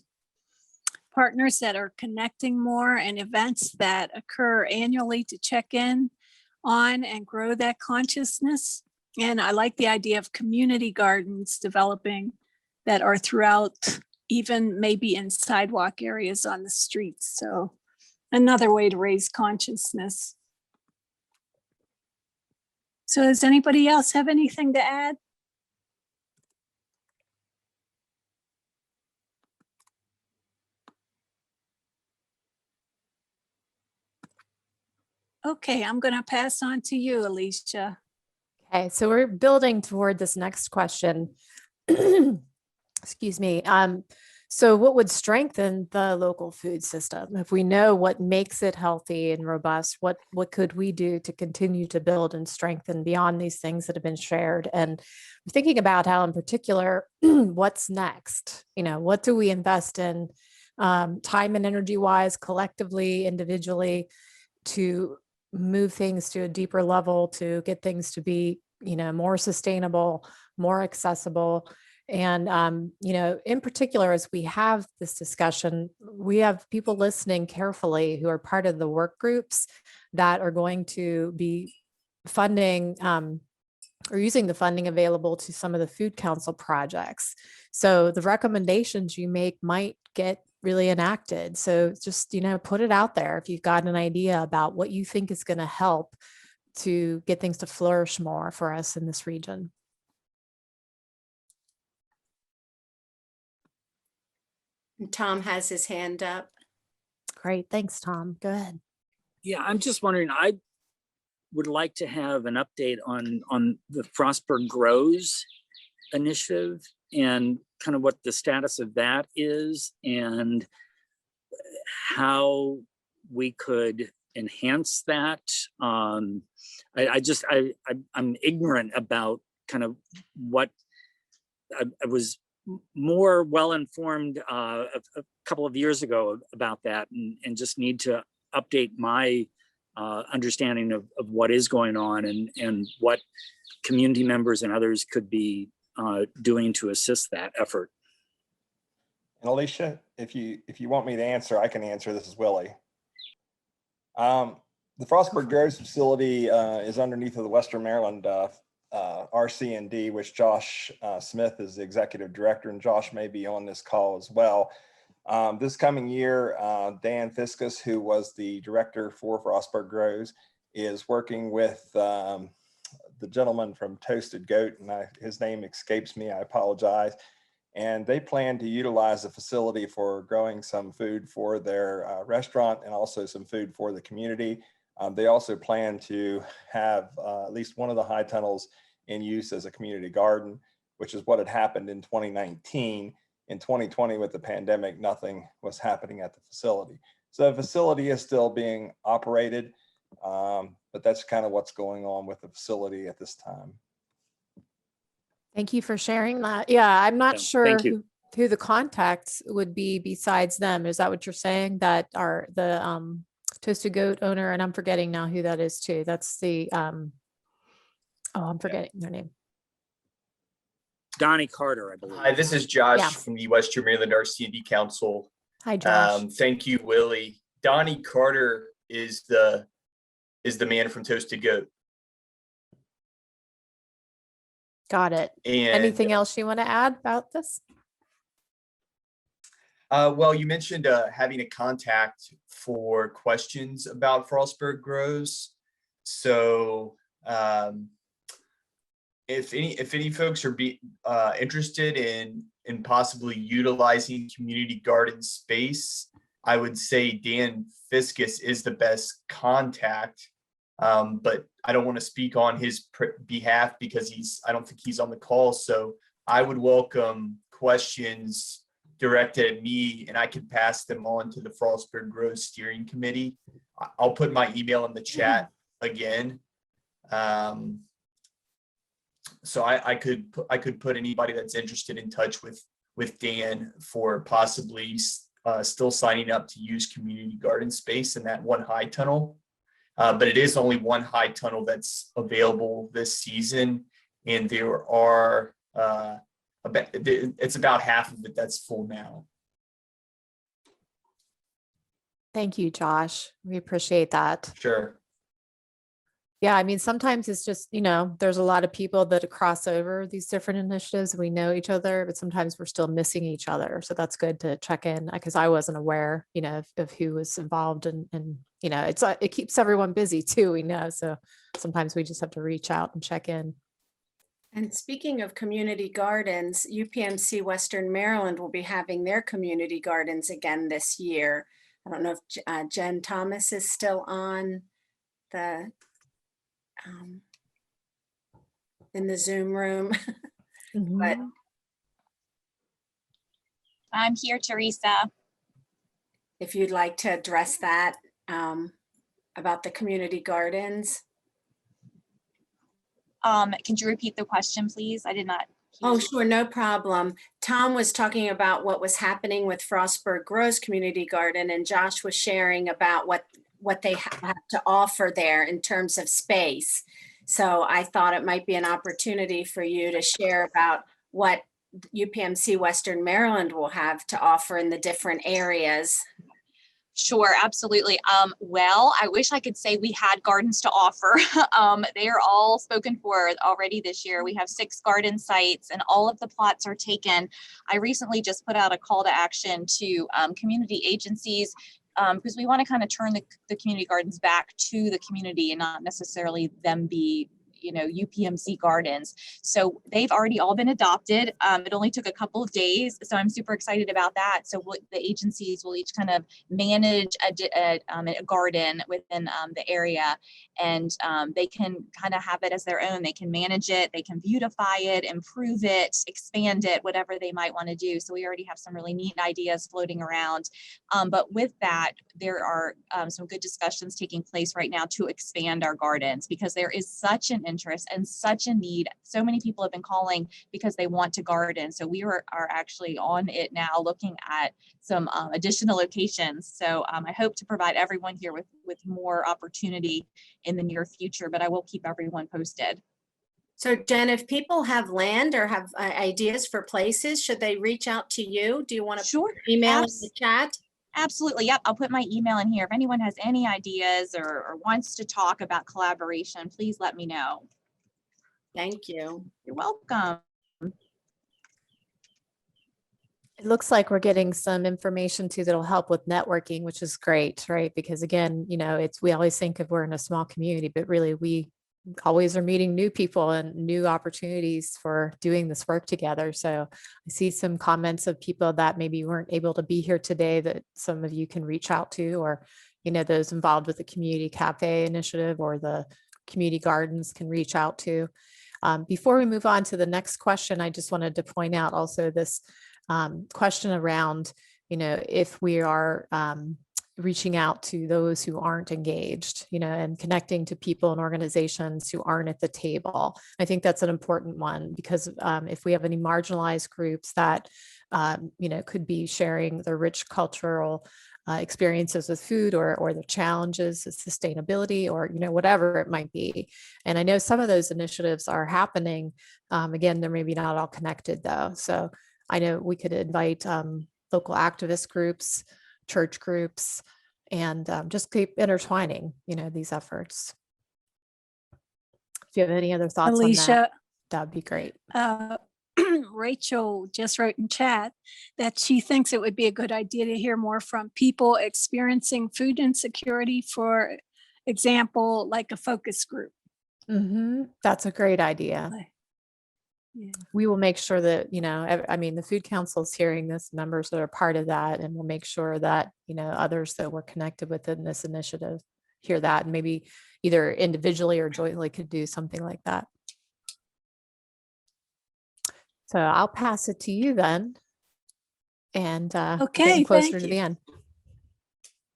partners that are connecting more, and events that occur annually to check in on and grow that consciousness. And I like the idea of community gardens developing that are throughout, even maybe in sidewalk areas on the streets. So another way to raise consciousness. So does anybody else have anything to add? Okay, I'm going to pass on to you, Alicia. Okay, so we're building toward this next question. Excuse me. So what would strengthen the local food system? If we know what makes it healthy and robust, what could we do to continue to build and strengthen beyond these things that have been shared? And I'm thinking about how in particular, what's next? You know, what do we invest in time and energy wise, collectively, individually, to move things to a deeper level, to get things to be, you know, more sustainable, more accessible. And, you know, in particular, as we have this discussion, we have people listening carefully who are part of the work groups that are going to be funding or using the funding available to some of the Food Council projects. So the recommendations you make might get really enacted. So just, you know, put it out there if you've got an idea about what you think is going to help to get things to flourish more for us in this region. Tom has his hand up. Great. Thanks, Tom. Go ahead. Yeah, I'm just wondering, I would like to have an update on the Frostburg Grows initiative and kind of what the status of that is and how we could enhance that. I'm ignorant about kind of what I was more well-informed a couple of years ago about that and just need to update my understanding of what is going on and what community members and others could be doing to assist that effort. And Alicia, if you want me to answer, I can answer. This is Willie. The Frostburg Groves facility is underneath of the Western Maryland RC&D, which Josh Smith is the executive director, and Josh may be on this call as well. This coming year, Dan Fiskus, who was the director for Frostburg Groves, is working with the gentleman from Toasted Goat, and his name escapes me, I apologize. And they plan to utilize the facility for growing some food for their restaurant and also some food for the community. They also plan to have at least one of the high tunnels in use as a community garden, which is what had happened in 2019. In 2020, with the pandemic, nothing was happening at the facility. So the facility is still being operated, but that's kind of what's going on with the facility at this time. Thank you for sharing that. Yeah, I'm not sure thank you. who the contacts would be besides them. Is that what you're saying? That are the Toasted Goat owner, and I'm forgetting now who that is too. That's the, oh, I'm forgetting their name. Donnie Carter, I believe. Hi, this is Josh Yeah. from the Western Maryland RC&D Council. Hi, Josh. Thank you, Willie. Donnie Carter is the man from Toasted Goat. Got it. And Anything else you want to add about this? well, you mentioned having a contact for questions about Frostburg Grows. So if any folks are interested in possibly utilizing community garden space, I would say Dan Fiskus is the best contact. But I don't want to speak on his behalf because I don't think he's on the call. So I would welcome questions directed at me, and I can pass them on to the Frostburg Grows Steering Committee. I'll put my email in the chat again. So I could put anybody that's interested in touch with Dan for possibly still signing up to use community garden space in that one high tunnel. But it is only one high tunnel that's available this season, and there are it's about half of it that's full now. Thank you, Josh. We appreciate that. Sure. Yeah, I mean, sometimes it's just, there's a lot of people that cross over these different initiatives. We know each other, but sometimes we're still missing each other. So that's good to check in because I wasn't aware, of who was involved and it keeps everyone busy too, we know. So sometimes we just have to reach out and check in. And speaking of community gardens, UPMC Western Maryland will be having their community gardens again this year. I don't know if Jen Thomas is still on the in the Zoom room, but I'm here, Teresa. if you'd like to address that about the community gardens. Could you repeat the question, please? I did not hear Oh, you. sure, no problem. Tom was talking about what was happening with Frostburg Groves Community Garden, and Josh was sharing about what they have to offer there in terms of space. So I thought it might be an opportunity for you to share about what UPMC Western Maryland will have to offer in the different areas. Sure, absolutely. Well, I wish I could say we had gardens to offer. They are all spoken for already this year. We have 6 garden sites and all of the plots are taken. I recently just put out a call to action to community agencies because we want to kind of turn the community gardens back to the community and not necessarily them be UPMC gardens. So they've already all been adopted. It only took a couple of days. So I'm super excited about that. So the agencies will each kind of manage a garden within the area, and they can kind of have it as their own. They can manage it, they can beautify it, improve it, expand it, whatever they might want to do. So we already have some really neat ideas floating around. But with that, there are some good discussions taking place right now to expand our gardens because there is such an interest and such a need. So many people have been calling because they want to garden. So we are actually on it now looking at some additional locations. So I hope to provide everyone here with more opportunity in the near future, but I will keep everyone posted. So Jen, if people have land or have ideas for places, should they reach out to you? Do you want to email in the chat? Absolutely. Yep. I'll put my email in here. If anyone has any ideas or wants to talk about collaboration, please let me know. Thank you. You're welcome. It looks like we're getting some information too that'll help with networking, which is great, right? Because again, we always think of we're in a small community, but really we always are meeting new people and new opportunities for doing this work together. So I see some comments of people that maybe weren't able to be here today that some of you can reach out to, or, those involved with the community cafe initiative or the community gardens can reach out to. Before we move on to the next question, I just wanted to point out also this question around, if we are reaching out to those who aren't engaged, and connecting to people and organizations who aren't at the table. I think that's an important one because if we have any marginalized groups that, could be sharing the rich cultural experiences with food or the challenges of sustainability or, whatever it might be. And I know some of those initiatives are happening. Again, they're maybe not all connected though. So I know we could invite local activist groups, church groups, and just keep intertwining, these efforts. If you have any other thoughts on Alicia, that'd be great. Rachel just wrote in chat that she thinks it would be a good idea to hear more from people experiencing food insecurity, for example, like a focus group. That's a great idea. Yeah. We will make sure that, the Food Council is hearing this, members that are part of that, and we'll make sure that, others that we're connected with in this initiative hear that, and maybe either individually or jointly could do something like that. So I'll pass it to you then. And Okay, getting closer thank to you. the end.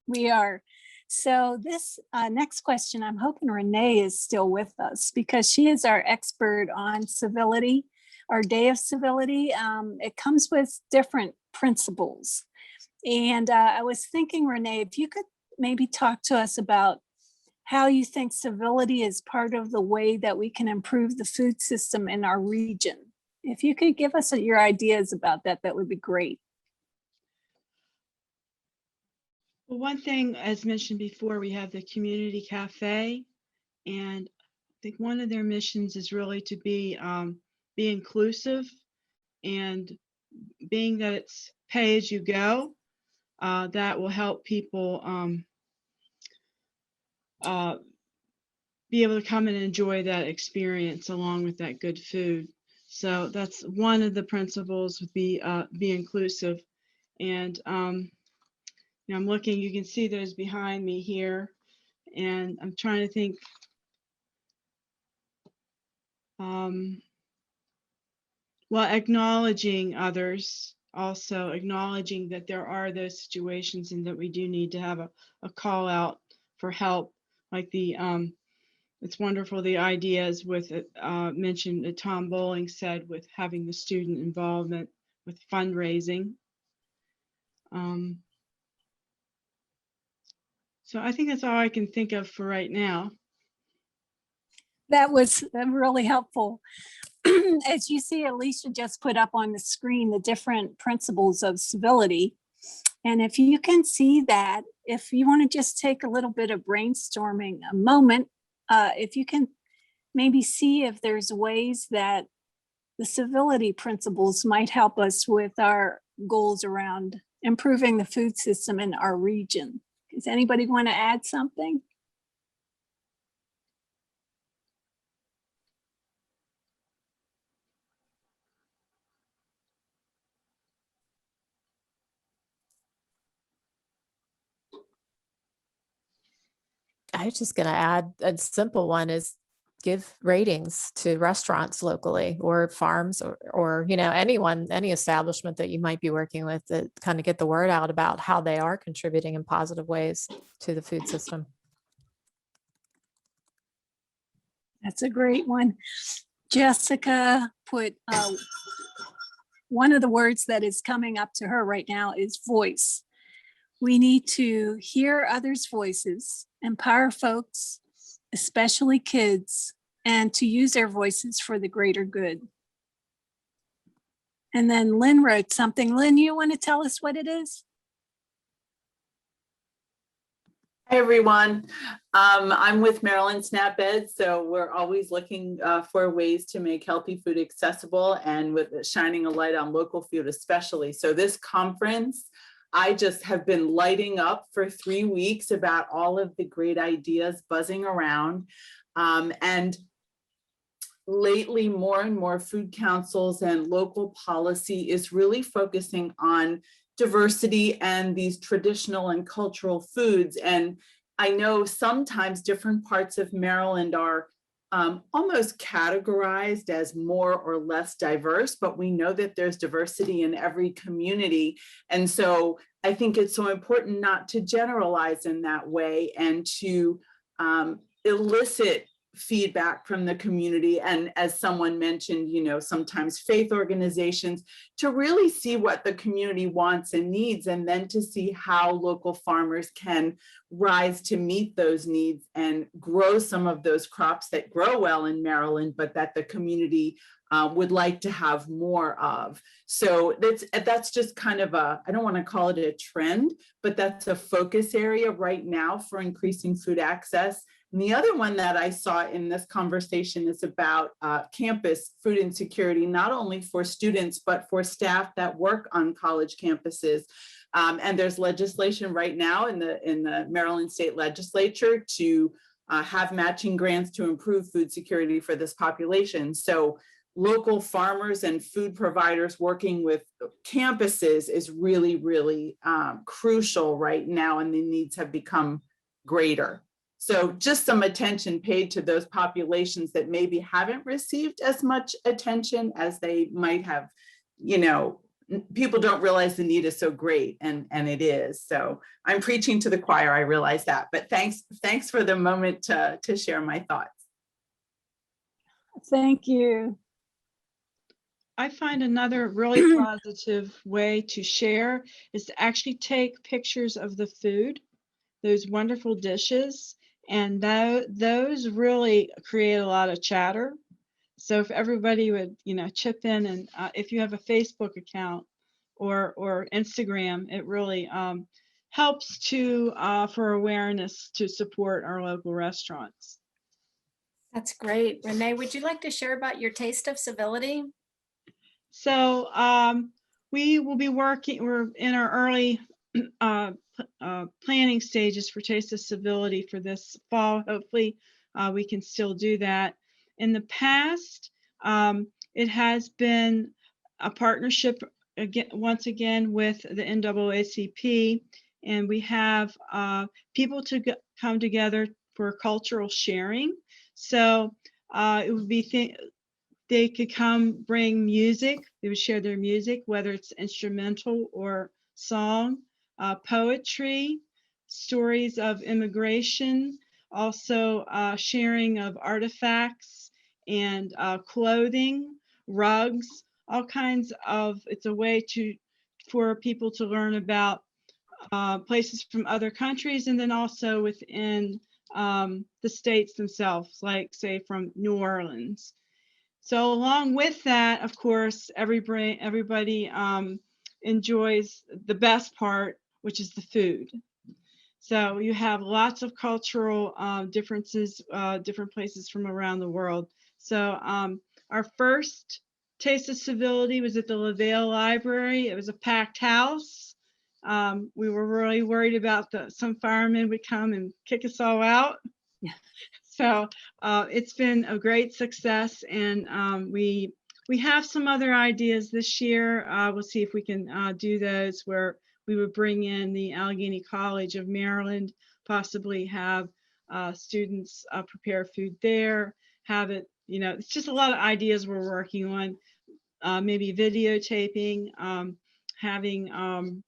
We are. So this next question, I'm hoping Renee is still with us because she is our expert on civility, our day of civility. It comes with different principles. And I was thinking, Renee, if you could maybe talk to us about how you think civility is part of the way that we can improve the food system in our region. If you could give us your ideas about that, that would be great. Well, one thing, as mentioned before, we have the community cafe, and I think one of their missions is really to be inclusive, and being that it's pay as you go, that will help people be able to come and enjoy that experience along with that good food. So that's one of the principles, would be inclusive. And I'm looking, you can see those behind me here, and I'm trying to think. Well, acknowledging others, also acknowledging that there are those situations and that we do need to have a call out for help, like it's wonderful, the ideas with mentioned that Tom Bowling said with having the student involvement with fundraising. So I think that's all I can think of for right now. That was really helpful. As you see, Alicia just put up on the screen the different principles of civility. And if you can see that, if you want to just take a little bit of brainstorming, a moment, if you can maybe see if there's ways that the civility principles might help us with our goals around improving the food system in our region. Does anybody want to add something? I was just going to add a simple one is give ratings to restaurants locally or farms or anyone, any establishment that you might be working with, that kind of get the word out about how they are contributing in positive ways to the food system. That's a great one. Jessica put one of the words that is coming up to her right now is voice. We need to hear others' voices, empower folks, especially kids, and to use their voices for the greater good. And then Lynn wrote something. Lynn, you want to tell us what it is? Hi, everyone. I'm with Maryland SNAP Ed, so we're always looking for ways to make healthy food accessible, and with shining a light on local food especially. So this conference, I just have been lighting up for 3 weeks about all of the great ideas buzzing around. And lately, more and more food councils and local policy is really focusing on diversity and these traditional and cultural foods. And I know sometimes different parts of Maryland are almost categorized as more or less diverse, but we know that there's diversity in every community. And so I think it's so important not to generalize in that way and to elicit feedback from the community. And as someone mentioned, sometimes faith organizations, to really see what the community wants and needs, and then to see how local farmers can rise to meet those needs and grow some of those crops that grow well in Maryland, but that the community would like to have more of. So that's just kind of I don't want to call it a trend, but that's a focus area right now for increasing food access. And the other one that I saw in this conversation is about campus food insecurity, not only for students, but for staff that work on college campuses. And there's legislation right now in the Maryland State Legislature to have matching grants to improve food security for this population. So local farmers and food providers working with campuses is really, really crucial right now, and the needs have become greater. So just some attention paid to those populations that maybe haven't received as much attention as they might have. People don't realize the need is so great, and it is. So I'm preaching to the choir, I realize that, but thanks for the moment to share my thoughts. Thank you. I find another really positive way to share is to actually take pictures of the food, those wonderful dishes, and those really create a lot of chatter. So if everybody would, chip in, and if you have a Facebook account or Instagram, it really helps for awareness to support our local restaurants. That's great. Renee, would you like to share about your Taste of Civility? So we will be we're in our early planning stages for Taste of Civility for this fall. Hopefully we can still do that. In the past, it has been a partnership once again with the NAACP, and we have people to come together for cultural sharing. So it would be they could come bring music. They would share their music, whether it's instrumental or song, poetry, stories of immigration, also sharing of artifacts and clothing, rugs, all kinds of, it's a way for people to learn about places from other countries, and then also within the states themselves, like say from New Orleans. So along with that, of course, everybody enjoys the best part, which is the food. So you have lots of cultural differences, different places from around the world. So our first Taste of Civility was at the LaVale Library. It was a packed house. We were really worried about some firemen would come and kick us all out. Yeah. So it's been a great success, and we have some other ideas this year. We'll see if we can do those where we would bring in the Allegheny College of Maryland, possibly have students prepare food there, have it, it's just a lot of ideas we're working on, maybe videotaping, having,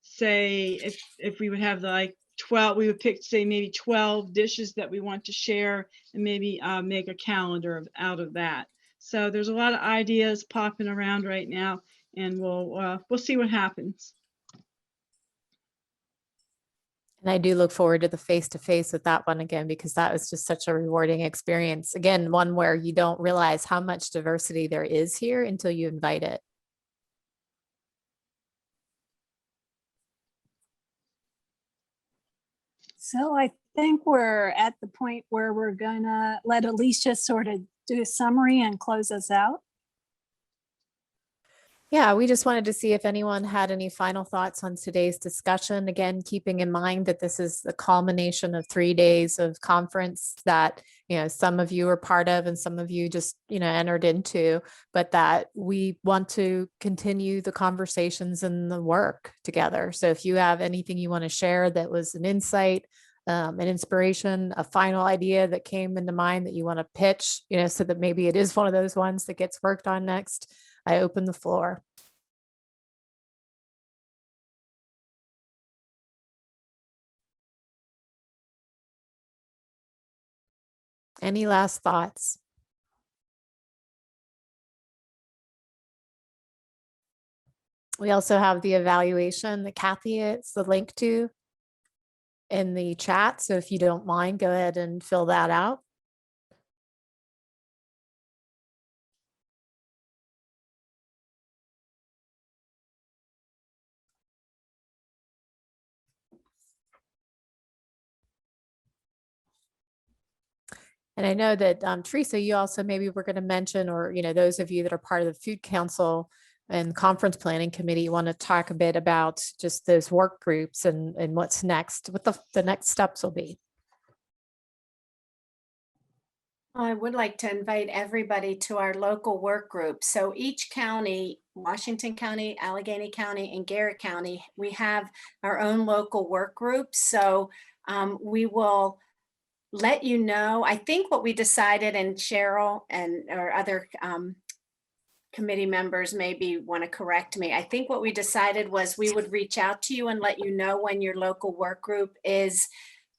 say, if we would have 12, we would pick, say, maybe 12 dishes that we want to share, and maybe make a calendar out of that. So there's a lot of ideas popping around right now, and we'll see what happens. And I do look forward to the face-to-face with that one again, because that was just such a rewarding experience. Again, one where you don't realize how much diversity there is here until you invite it. So I think we're at the point where we're gonna let Alicia sort of do a summary and close us out. Yeah, we just wanted to see if anyone had any final thoughts on today's discussion. Again, keeping in mind that this is the culmination of 3 days of conference that, some of you are part of and some of you just, entered into, but that we want to continue the conversations and the work together. So if you have anything you want to share that was an insight, an inspiration, a final idea that came into mind that you want to pitch, so that maybe it is one of those ones that gets worked on next, I open the floor. Any last thoughts? We also have the evaluation that Kathy is the link to in the chat. So if you don't mind, go ahead and fill that out. And I know that Teresa, you also maybe were going to mention, or, you know, those of you that are part of the Food Council and Conference Planning Committee, you want to talk a bit about just those work groups and what's next, what the next steps will be. I would like to invite everybody to our local work group. So each county, Washington County, Allegheny County, and Garrett County, we have our own local work groups. So we will let you know. I think what we decided, and Cheryl and or other committee members maybe want to correct me. I think what we decided was we would reach out to you and let you know when your local work group is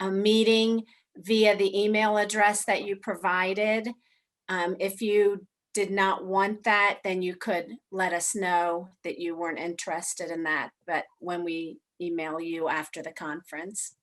meeting via the email address that you provided. If you did not want that, then you could let us know that you weren't interested in that, but when we email you after the conference.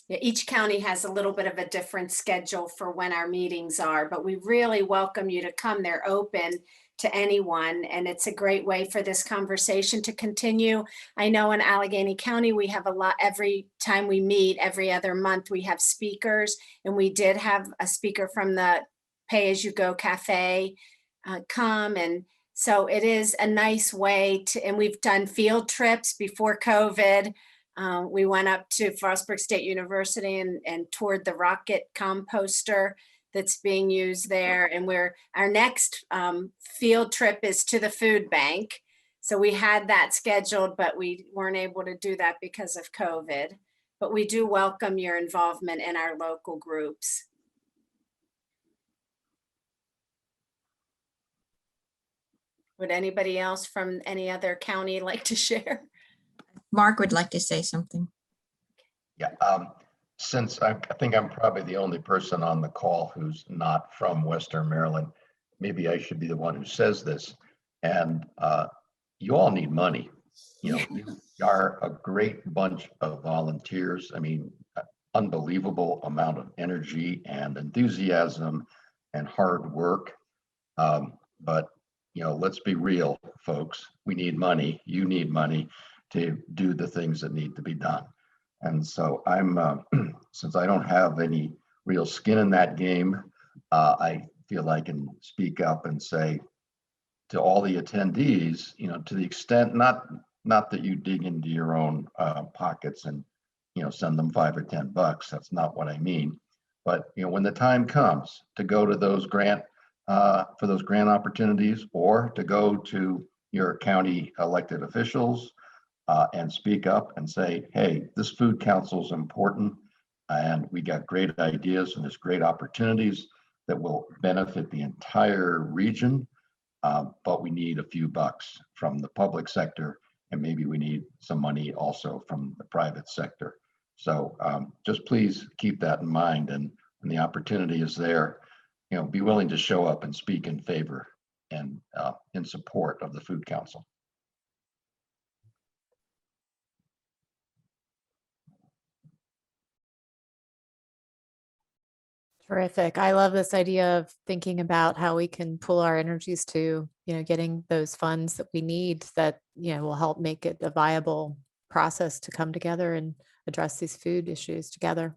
Yeah, each county has a little bit of a different schedule for when our meetings are, but we really welcome you to come. They're open to anyone, and it's a great way for this conversation to continue. I know in Allegheny County, we have a lot, every time we meet, every other month, we have speakers, and we did have a speaker from the Pay As You Go Cafe come, and so it is a nice way to, and we've done field trips before COVID. We went up to Frostburg State University and toured the rocket composter that's being used there. And our next field trip is to the food bank. So we had that scheduled, but we weren't able to do that because of COVID. But we do welcome your involvement in our local groups. Would anybody else from any other county like to share? Mark would like to say something. Yeah, since I think I'm probably the only person on the call who's not from Western Maryland, maybe I should be the one who says this. And you all need money. You know, you are a great bunch of volunteers. I mean, unbelievable amount of energy and enthusiasm and hard work. But, you know, let's be real, folks. We need money. You need money to do the things that need to be done. And so I'm, since I don't have any real skin in that game, I feel I can speak up and say to all the attendees, you know, to the extent, not that you dig into your own pockets and, you know, send them $5 or $10. That's not what I mean. But, you know, when the time comes to go to those for those grant opportunities, or to go to your county elected officials, and speak up and say, hey, this food council is important and we got great ideas and there's great opportunities that will benefit the entire region, but we need a few bucks from the public sector, and maybe we need some money also from the private sector. So just please keep that in mind, and when the opportunity is there, you know, be willing to show up and speak in favor and in support of the Food Council. Terrific. I love this idea of thinking about how we can pull our energies to, you know, getting those funds that we need that, you know, will help make it a viable process to come together and address these food issues together.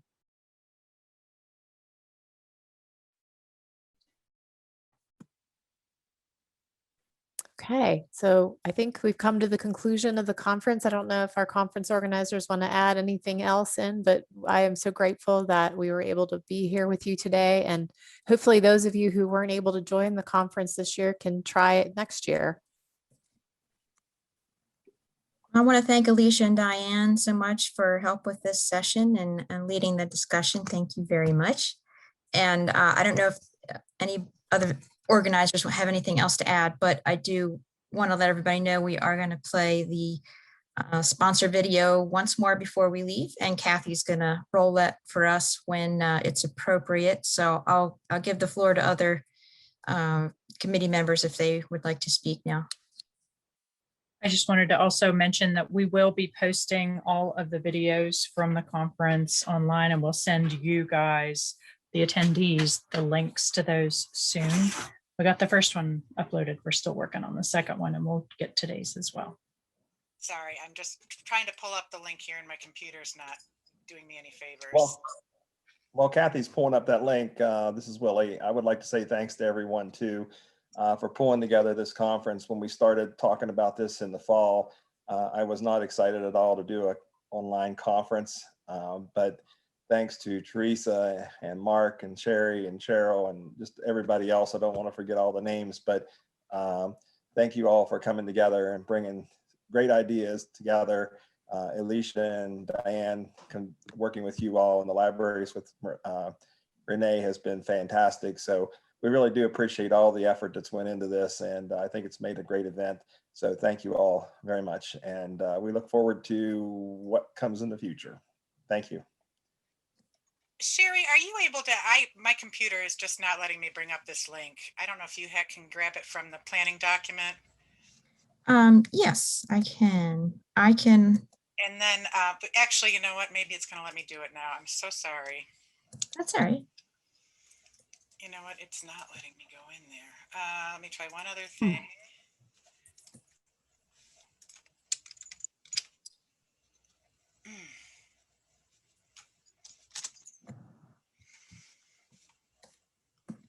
Okay, so I think we've come to the conclusion of the conference. I don't know if our conference organizers want to add anything else in, but I am so grateful that we were able to be here with you today. And hopefully those of you who weren't able to join the conference this year can try it next year. I want to thank Alicia and Diane so much for help with this session and leading the discussion. Thank you very much. And I don't know if any other organizers will have anything else to add, but I do want to let everybody know we are going to play the sponsor video once more before we leave, and Kathy's gonna roll that for us when it's appropriate. So I'll give the floor to other committee members if they would like to speak now. I just wanted to also mention that we will be posting all of the videos from the conference online, and we'll send you guys, the attendees, the links to those soon. We got the first one uploaded. We're still working on the second one, and we'll get today's as well. Sorry, I'm just trying to pull up the link here and my computer's not doing me any favors. Well, Kathy's pulling up that link. This is Willie. I would like to say thanks to everyone too for pulling together this conference. When we started talking about this in the fall, I was not excited at all to do an online conference, but thanks to Teresa and Mark and Sherry and Cheryl and just everybody else. I don't want to forget all the names, but thank you all for coming together and bringing great ideas together. Alicia and Diane, working with you all in the libraries with Renee has been fantastic. So we really do appreciate all the effort that's went into this, and I think it's made a great event. So thank you all very much. And we look forward to what comes in the future. Thank you. Sherry, are you able to, my computer is just not letting me bring up this link. I don't know if you can grab it from the planning document. Yes, I can. And then, but actually, you know what? Maybe it's going to let me do it now. I'm so sorry. That's all right. You know what? It's not letting me go in there. Let me try one other thing.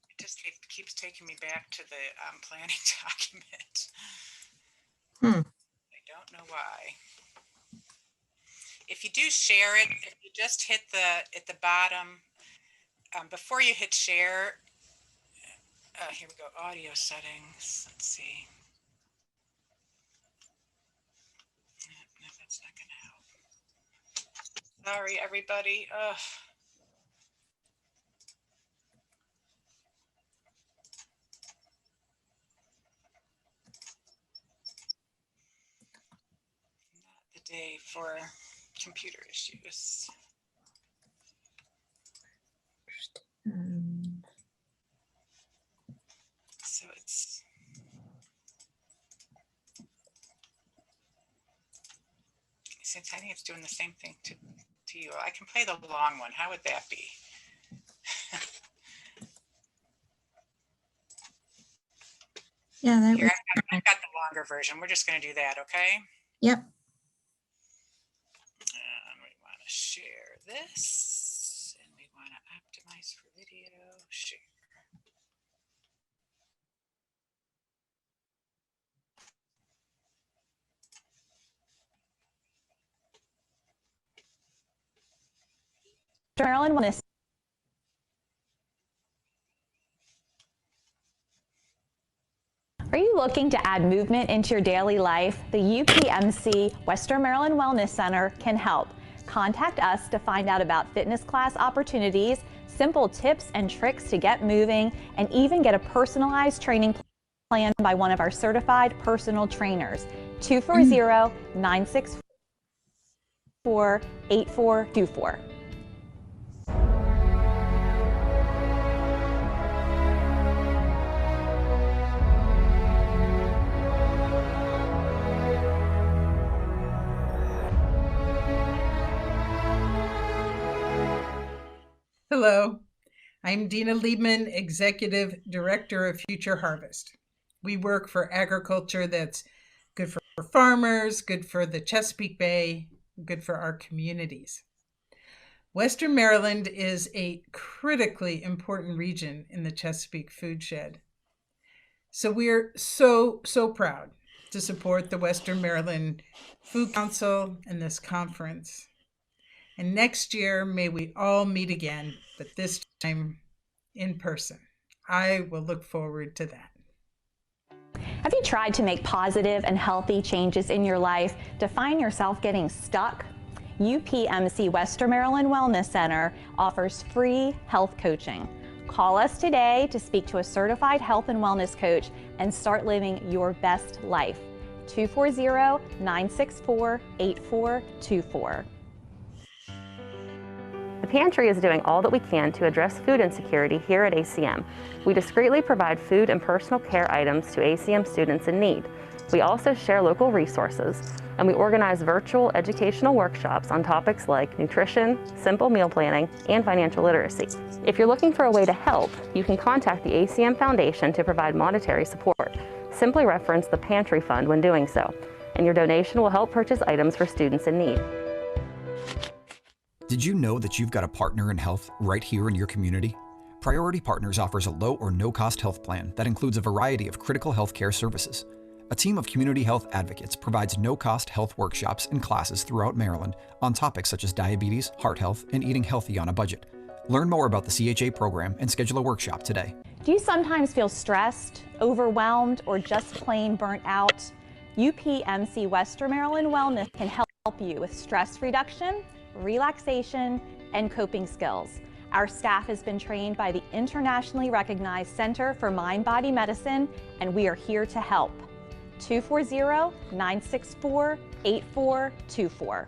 It just keeps taking me back to the planning document. I don't know why. If you do share it, if you just hit at the bottom, before you hit share, here we go, audio settings. Let's see. No, that's not gonna help. Sorry, everybody. Ugh. Not the day for computer issues. So it's since I think it's doing the same thing to you. I can play the long one. How would that be? Yeah, Here, I've got the longer version. We're just going to do that, okay? Yep. And we want to share this, and we want to optimize for video. Share. Maryland Wellness. Are you looking to add movement into your daily life? The UPMC Western Maryland Wellness Center can help. Contact us to find out about fitness class opportunities, simple tips and tricks to get moving, and even get a personalized training plan by one of our certified personal trainers. 240-964-8424. Hello, I'm Dina Liebman, Executive Director of Future Harvest. We work for agriculture that's good for farmers, good for the Chesapeake Bay, good for our communities. Western Maryland is a critically important region in the Chesapeake food shed. So we're so proud to support the Western Maryland Food Council and this conference. And next year, may we all meet again, but this time in person. I will look forward to that. Have you tried to make positive and healthy changes in your life to find yourself getting stuck? UPMC Western Maryland Wellness Center offers free health coaching. Call us today to speak to a certified health and wellness coach and start living your best life. 240-964-8424. The pantry is doing all that we can to address food insecurity here at ACM. We discreetly provide food and personal care items to ACM students in need. We also share local resources, and we organize virtual educational workshops on topics like nutrition, simple meal planning, and financial literacy. If you're looking for a way to help, you can contact the ACM Foundation to provide monetary support. Simply reference the Pantry Fund when doing so, and your donation will help purchase items for students in need. Did you know that you've got a partner in health right here in your community? Priority Partners offers a low or no-cost health plan that includes a variety of critical health care services. A team of community health advocates provides no-cost health workshops and classes throughout Maryland on topics such as diabetes, heart health, and eating healthy on a budget. Learn more about the CHA program and schedule a workshop today. Do you sometimes feel stressed, overwhelmed, or just plain burnt out? UPMC Western Maryland Wellness can help you with stress reduction, relaxation, and coping skills. Our staff has been trained by the internationally recognized Center for Mind-Body Medicine, and we are here to help. 240-964-8424.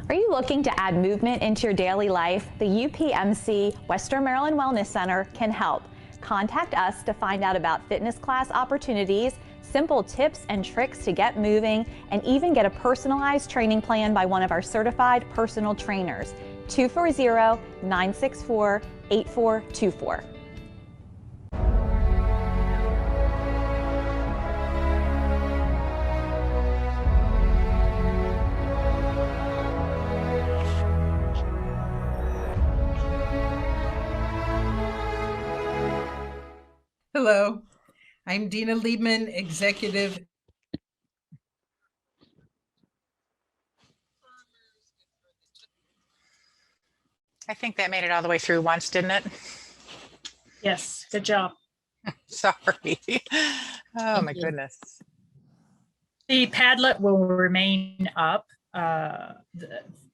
Are you looking to add movement into your daily life? The UPMC Western Maryland Wellness Center can help. Contact us to find out about fitness class opportunities, simple tips and tricks to get moving, and even get a personalized training plan by one of our certified personal trainers. 240-964-8424. Hello, I'm Dina Liebman, Executive. I think that made it all the way through once, didn't it? Yes, good job. Sorry. Oh my goodness. The Padlet will remain up. Our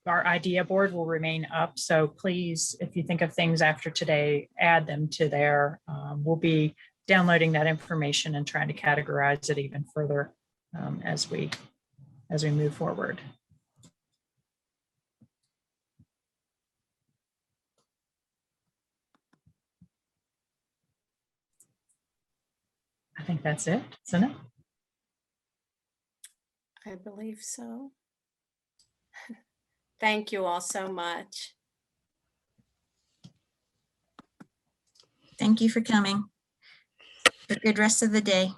idea board will remain up. So please, if you think of things after today, add them to there. We'll be downloading that information and trying to categorize it even further as we move forward. I think that's it, isn't it? I believe so. Thank you all so much. Thank you for coming. Have a good rest of the day.